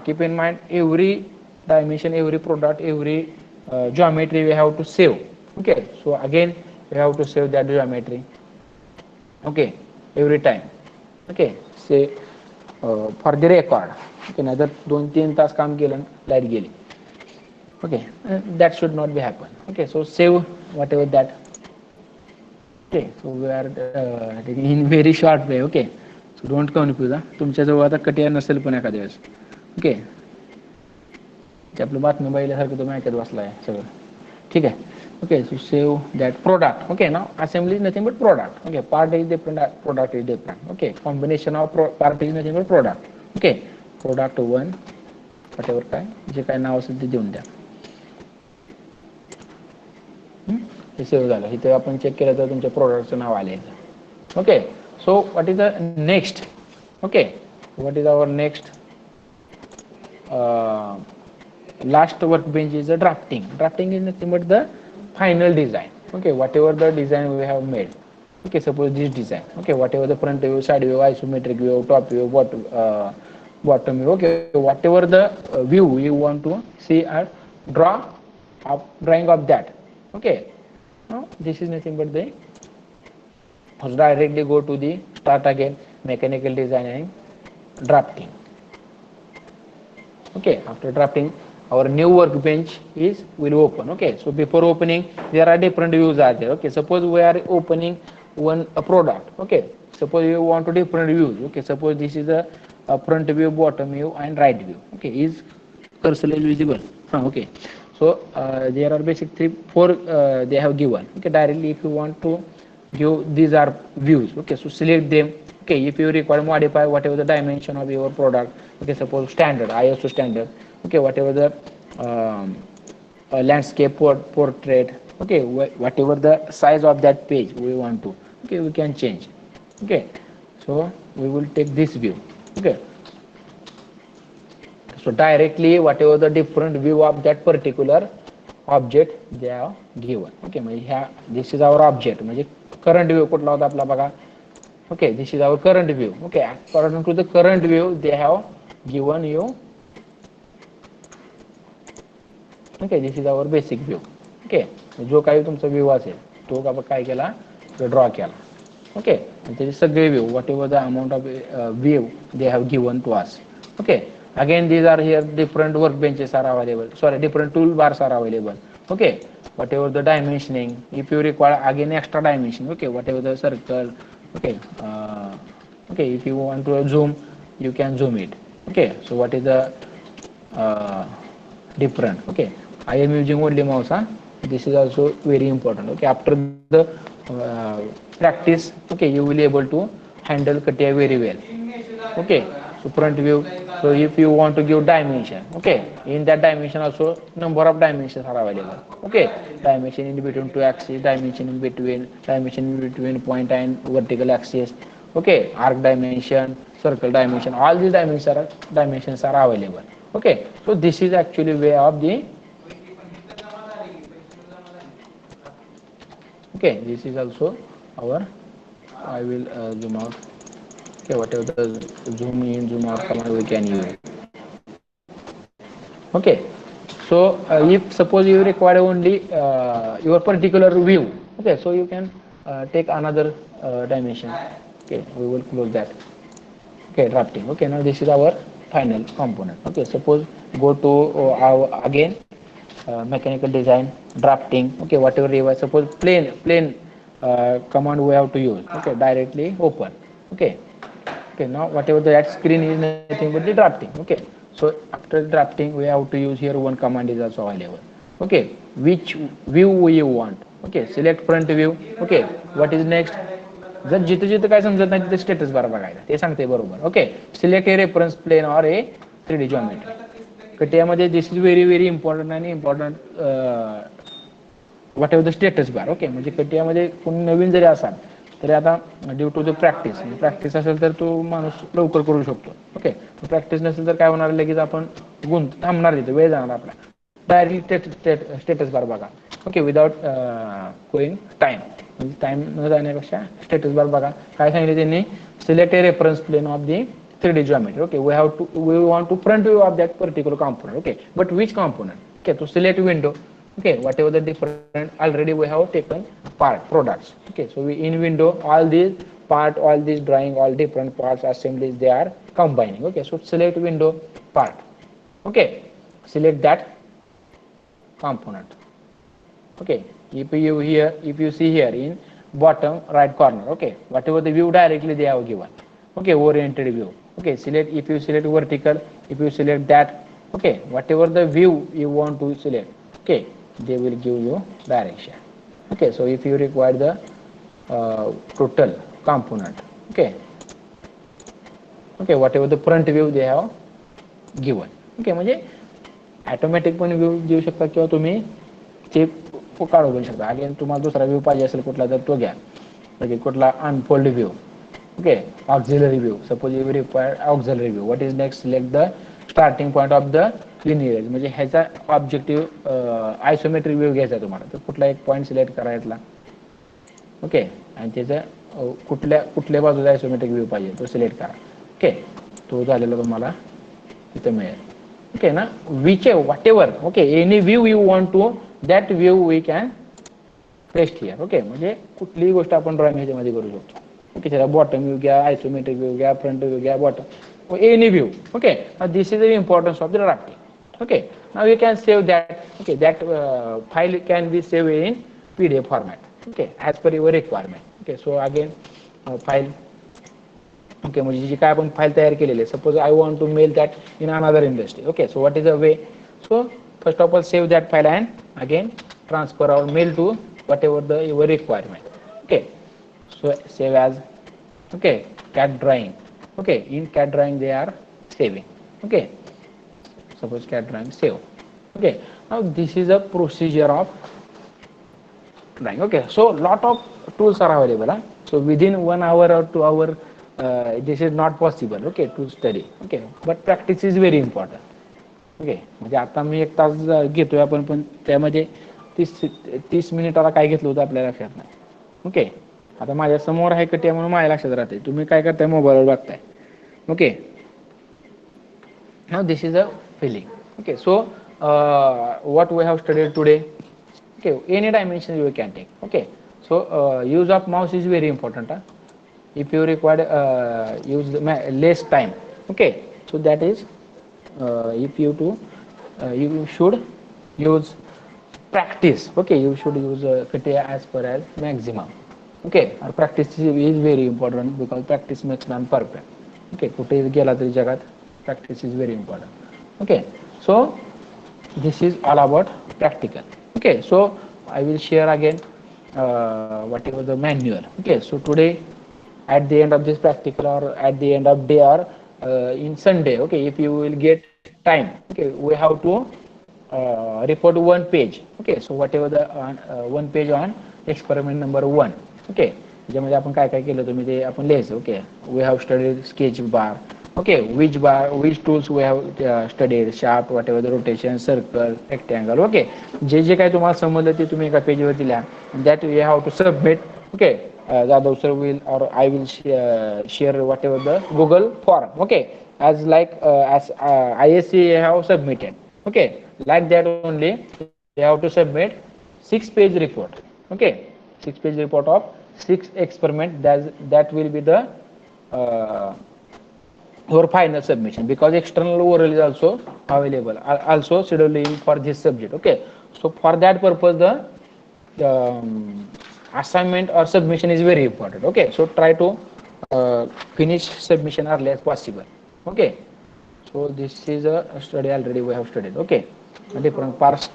keep in mind every dimension, every product, every geometry we have to save. Okay. So, again, we have to save that geometry. Okay. Every time. Okay. Say for the record. Okay. नाहीतर 2-3 तास काम केलं light गेली. Okay. That should not be happen. Okay. So, save whatever that. Okay. So, we are in very short way. Okay. So, don't confuse. तुमच्याजवळ आता कटिया नसेल पण एखाद्या वेळेस. ओके. आपलं बातमी पाहिल्यासारखं तुम्ही ऐकत बसलाय सगळं. ठीक आहे. Okay, so save that product. Okay, now assembly is nothing but product. Okay, part is different, product is different. Okay, combination of part is nothing but product. Okay, product 1, whatever काय जे काय नाव असेल ते देऊन द्या. हे सेव्ह झालं. इथे आपण check केलं तर तुमच्या प्रोडक्टचं नाव आले. Okay, so what is the next? Okay, what is our next? Last workbench is the drafting. Drafting is nothing but the final design. Okay, whatever the design we have made. Okay, suppose this design. Okay, whatever the front view, side view, isometric view, top view, bottom view. Okay, whatever the view you want to see and draw drawing of that. Okay, now this is nothing but the directly go to the start again mechanical design and drafting. Okay, after drafting our new workbench is will open. Okay, so before opening there are different views are there. Okay, suppose we are opening a product. Okay, suppose you want to different views. Okay, suppose this is a front view, bottom view and right view. Okay, is cursor is visible? Okay, so there are basic 4 they have given. Okay, directly if you want to give these are views. Okay, so select them. Okay, if you require modify whatever the dimension of your product. Okay, suppose standard ISO standard. Okay, whatever the landscape portrait. Okay, whatever the size of that page we want to. Okay, we can change. Okay, so we will take this view. Okay, so directly whatever the different view of that particular object they have given. Okay, म्हणजे this is our object. म्हणजे current view कुठला होता आपला बघा. Okay, this is our current view. Okay, according to the current view they have given you. Okay, this is our basic view. Okay, जो काही तुमचा view असेल तो आपण काय केला ड्रॉ केला. Okay, and there is सगळे view whatever the amount of view they have given to us. Okay, again these are here different workbenches are available. Sorry, different toolbars are available. Okay, whatever the dimensioning, if you require again extra dimension. Okay, whatever the circle. Okay, okay, if you want to zoom you can zoom it. Okay, so what is the different? Okay, I am using only mouse. This is also very important. Okay, after the practice, okay, you will be able to handle CATIA very well. Okay, so front view. So if you want to give dimension, okay, in that dimension also number of dimensions are available. Okay, dimension in between 2 axes, dimension in between point and vertical axis. Okay, arc dimension, circle dimension, all these dimensions are available. Okay, so this is actually way of the. Okay, this is also our. I will zoom out. Okay, whatever the zoom in, zoom out command we can use. Okay, so if suppose you require only your particular view. Okay, so you can take another dimension. Okay, we will close that. Okay, drafting. Okay, now this is our final component. Okay, suppose go to our again mechanical design, drafting. Okay, whatever device, suppose plain command we have to use. Okay, directly open. Okay, okay, now whatever that screen is nothing but the drafting. Okay, so after drafting we have to use here one command is also available. Okay, which view you want. Okay, select front view. Okay, what is next? जर जिथे जिथे काय समजत नाही तिथे status bar बघायला ते सांगते बरोबर. Okay, select a reference plane or a 3D geometry. कटियामध्ये this is very very important आणि important whatever the status bar. Okay, म्हणजे कटियामध्ये कोणी नवीन जरी असाल तरी आता ड्यू टू द प्रॅक्टिस असेल तर तो माणूस लवकर करू शकतो. ओके, प्रॅक्टिस नसेल तर काय होणार, लगेच आपण थांबणार तिथे, वेळ जाणार आपला. डायरेक्टली स्टेटस बार बघा. ओके, विदाउट गोईंग टाइम, म्हणजे टाइम न जाण्यापेक्षा स्टेटस बार बघा. काय सांगितले त्यांनी, select a reference plane of the 3D geometry. Okay, we want to front view of that particular component. Okay, but which component? Okay, to select window. Okay, whatever the different, already we have taken part products. Okay, so we in window, all these part, all these drawing, all different parts assemblies, they are combining. Okay, so select window part. Okay, select that component. Okay, if you see here in bottom right corner, okay, whatever the view directly they have given. Okay, oriented view. Okay, if you select vertical, if you select that, okay, whatever the view you want to select, okay, they will give you direction. Okay, so if you require the total component, okay, whatever the front view they have given. Okay, म्हणजे automatic पण view देऊ शकता किंवा तुम्ही ते काढू पण शकता. अगेन तुम्हाला दुसरा व्ह्यू पाहिजे असेल कुठला तर तो घ्या. म्हणजे कुठला unfold view. Okay, auxiliary view. Suppose you require auxiliary view. What is next? Select the starting point of the linear edge. म्हणजे ह्याचा ऑब्जेक्टिव्ह आयसोमेट्रिक व्ह्यू घ्यायचा तुम्हाला, तर कुठला एक पॉईंट सिलेक्ट करायचा. ओके, आणि त्याचा कुठल्या बाजूला आयसोमेट्रिक व्ह्यू पाहिजे तो सिलेक्ट करा. ओके, तो झालेला तुम्हाला इथे मिळेल. ओके ना, which whatever. Okay, any view you want to, that view we can paste here. Okay, म्हणजे कुठलीही गोष्ट आपण ड्रॉइंग ह्याच्यामध्ये करू शकतो. Okay, त्याला बॉटम व्ह्यू घ्या, आयसोमेट्रिक व्ह्यू घ्या, फ्रंट व्ह्यू घ्या, bottom, any view. Okay, this is the importance of the drafting. Okay, now you can save that. Okay, that file can be saved in PDF format. Okay, as per your requirement. Okay, so again file. Okay, म्हणजे जी काय आपण file तयार केलेली आहे, suppose I want to mail that in another industry. Okay, so what is a way? So first of all save that file and again transfer our mail to whatever the your requirement. Okay, so save as, okay, CAD drawing. Okay, in CAD drawing they are saving. Okay, suppose CAD drawing save. Okay, now this is a procedure of drawing. Okay, so lot of tools are available. So within 1 hour or 2 hour this is not possible. Okay, to study. Okay, but practice is very important. Okay, म्हणजे आता मी 1 तास घेतोय आपण, पण त्यामध्ये 30 मिनिटाला काय घेतलं होतं आपल्या लक्षात नाही. ओके, आता माझ्या समोर आहे कटिया म्हणून माझ्या लक्षात राहते. तुम्ही काय करताय, मोबाईलवर बघताय. Okay, now this is a filling. Okay, so what we have studied today. Okay, any dimension you can take. Okay, so use of mouse is very important. If you require use less time. Okay, so that is if you to you should use practice. Okay, you should use CATIA as per as maximum. Okay, our practice is very important because practice makes man perfect. Okay, कुठे गेला तरी जगात practice is very important. Okay, so this is all about practical. Okay, so I will share again whatever the manual. Okay, so today at the end of this practical or at the end of day or in Sunday, okay, if you will get time, okay, we have to report 1 page. Okay, so whatever the 1 page on experiment number 1. Okay, ज्यामध्ये आपण काय काय केलं तुम्ही ते आपण लिहायचं. Okay, we have studied sketch bar. Okay, which tools we have studied, shaft, whatever the rotation, circle, rectangle. Okay, जे काय तुम्हाला समजलं ते तुम्ही एका पेजवरती लिहा. That we have to submit. Okay, Jadhav sir will or I will share whatever the Google form. Okay, as like as ISC have submitted. Okay, like that only they have to submit 6-page report. Okay, 6-page report of 6 experiment. That will be the your final submission, because external oral is also available, also scheduling for this subject. Okay, so for that purpose the assignment or submission is very important. Okay, so try to finish submission early as possible. Okay, so this is a study already we have studied. Okay, different parts.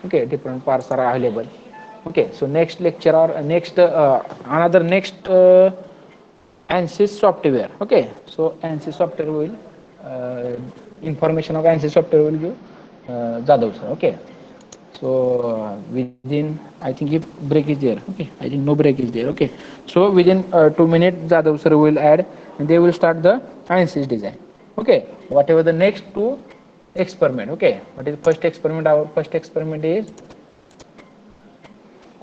Okay, different parts are available. Okay, so next lecture or next another next ANSYS software. Okay, so ANSYS software will information of ANSYS software will give Jadhav sir. Okay, so within, I think if break is there. Okay, I think no break is there. Okay, so within 2 minutes Jadhav sir will add and they will start the ANSYS design. Okay, whatever the next two experiment. Okay, what is the first experiment? Our first experiment is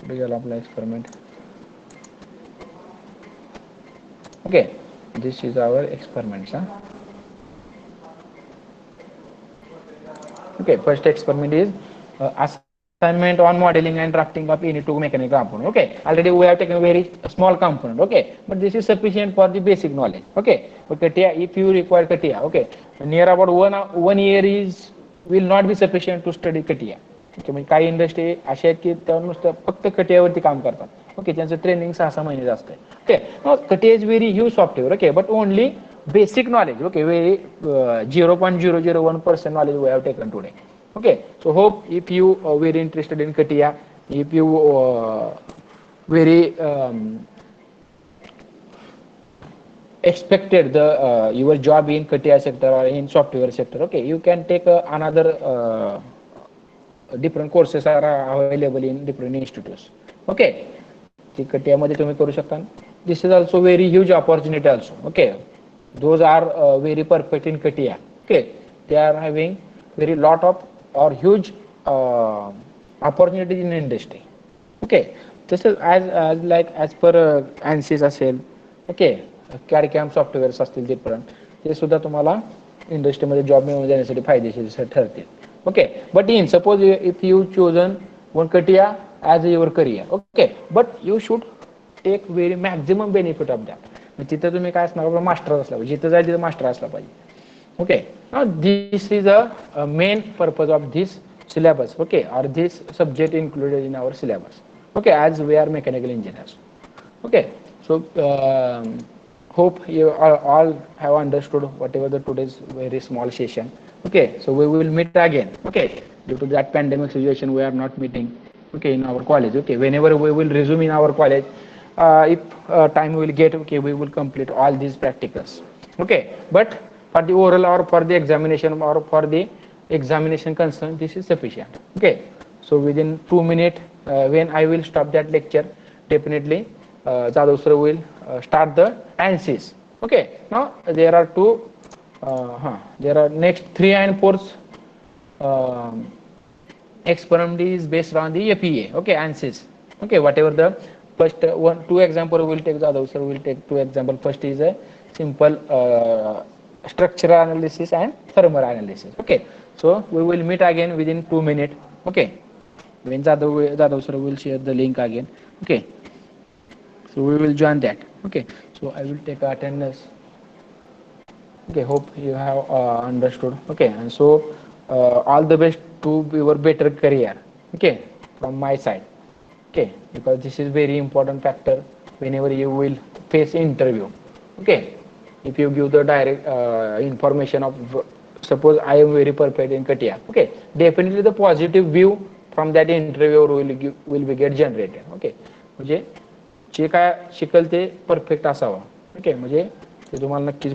apply experiment. Okay, this is our experiments. Huh? Okay, first experiment is assignment on modeling and drafting of any two mechanical component. Okay, already we have taken a very small component. Okay, but this is sufficient for the basic knowledge. Okay, but CATIA, if you require CATIA, okay, near about 1 year is will not be sufficient to study CATIA. Okay, म्हणजे काही industry अशा आहेत की त्या नुसतं फक्त कटियावरती काम करतात. ओके, त्यांचं ट्रेनिंग 6-6 महिने असतं. ओके, कटिया is very huge software. Okay, but only basic knowledge. Okay, very 0.001% knowledge we have taken today. Okay, so hope if you are very interested in CATIA, if you very expected the your job in CATIA sector or in software sector, okay, you can take another different courses are available in different institutes. Okay, ती CATIA मध्ये तुम्ही करू शकता. This is also very huge opportunity also. Okay, those are very perfect in CATIA. Okay, they are having very lot of or huge opportunities in industry. Okay, this is as like as per ANSYS असेल. Okay, CAD CAM softwares असतील different, ते सुद्धा तुम्हाला इंडस्ट्रीमध्ये job मिळवून देण्यासाठी फायदेशीर ठरतील. Okay, but in suppose if you chosen one CATIA as your career, okay, but you should take very maximum benefit of that. तिथं तुम्ही काय असणार, मास्टर असला पाहिजे, जिथं जाईल तिथं मास्टर असला पाहिजे. Okay, this is a main purpose of this syllabus. Okay, or this subject included in our syllabus. Okay, as we are mechanical engineers. Okay, so hope you all have understood whatever the today's very small session. Okay, so we will meet again. Okay, due to that pandemic situation we are not meeting. Okay, in our college. Okay, whenever we will resume in our college, if time will get, okay, we will complete all these practicals. Okay, but for the oral or for the examination or for the examination concern, this is sufficient. Okay, so within 2 minutes when I will stop that lecture, definitely Jadhav sir will start the ANSYS. Okay, now there are two there are next 3 and 4th experiment is based on the APA. Okay, ANSYS. Okay, whatever the first two example will take, Jadhav sir will take 2 example. First is a simple structural analysis and thermal analysis. Okay, so we will meet again within 2 minutes. Okay, when Jadhav sir will share the link again. Okay, so we will join that. Okay, so I will take attendance. Okay, hope you have understood. Okay, and so all the best to your better career. Okay, from my side. Okay, because this is very important factor whenever you will face interview. Okay, if you give the direct information of, suppose I am very perfect in CATIA. Okay, definitely the positive view from that interviewer will be get generated. Okay, म्हणजे जे काय शिकल ते perfect असावं. Okay, म्हणजे ते तुम्हाला नक्कीच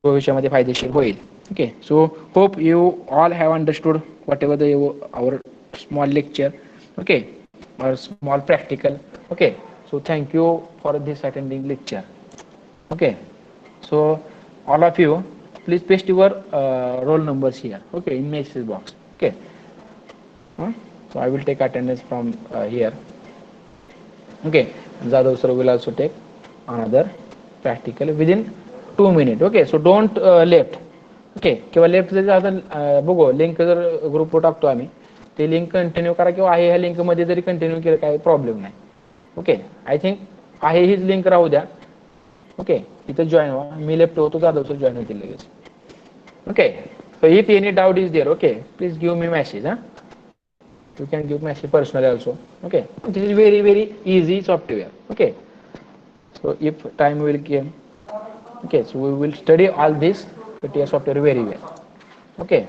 भविष्यामध्ये फायदेशीर होईल. Okay, so hope you all have understood whatever the our small lecture. Okay, or small practical. Okay, so thank you for this attending lecture. Okay, so all of you please paste your roll numbers here. Okay, in message box. Okay, so I will take attendance from here. Okay, Jadhav sir will also take another practical within 2 minutes. Okay, so don't left. Okay, किंवा left जर आता बघू link जर ग्रुपवर टाकतो आम्ही, ते link continue करा किंवा आहे ह्या लिंक मध्ये जरी कंटिन्यू केलं काही प्रॉब्लेम नाही. ओके, आय थिंक आहे हीच लिंक राहू द्या. ओके, इथं जॉईन व्हा, मी लेफ्ट होतो, Jadhav sir जॉईन होतील लगेच. Okay, so if any doubt is there, okay, please give me message. You can give message personally also. Okay, this is very easy software. Okay, so if time will come, okay, so we will study all this software very well. Okay.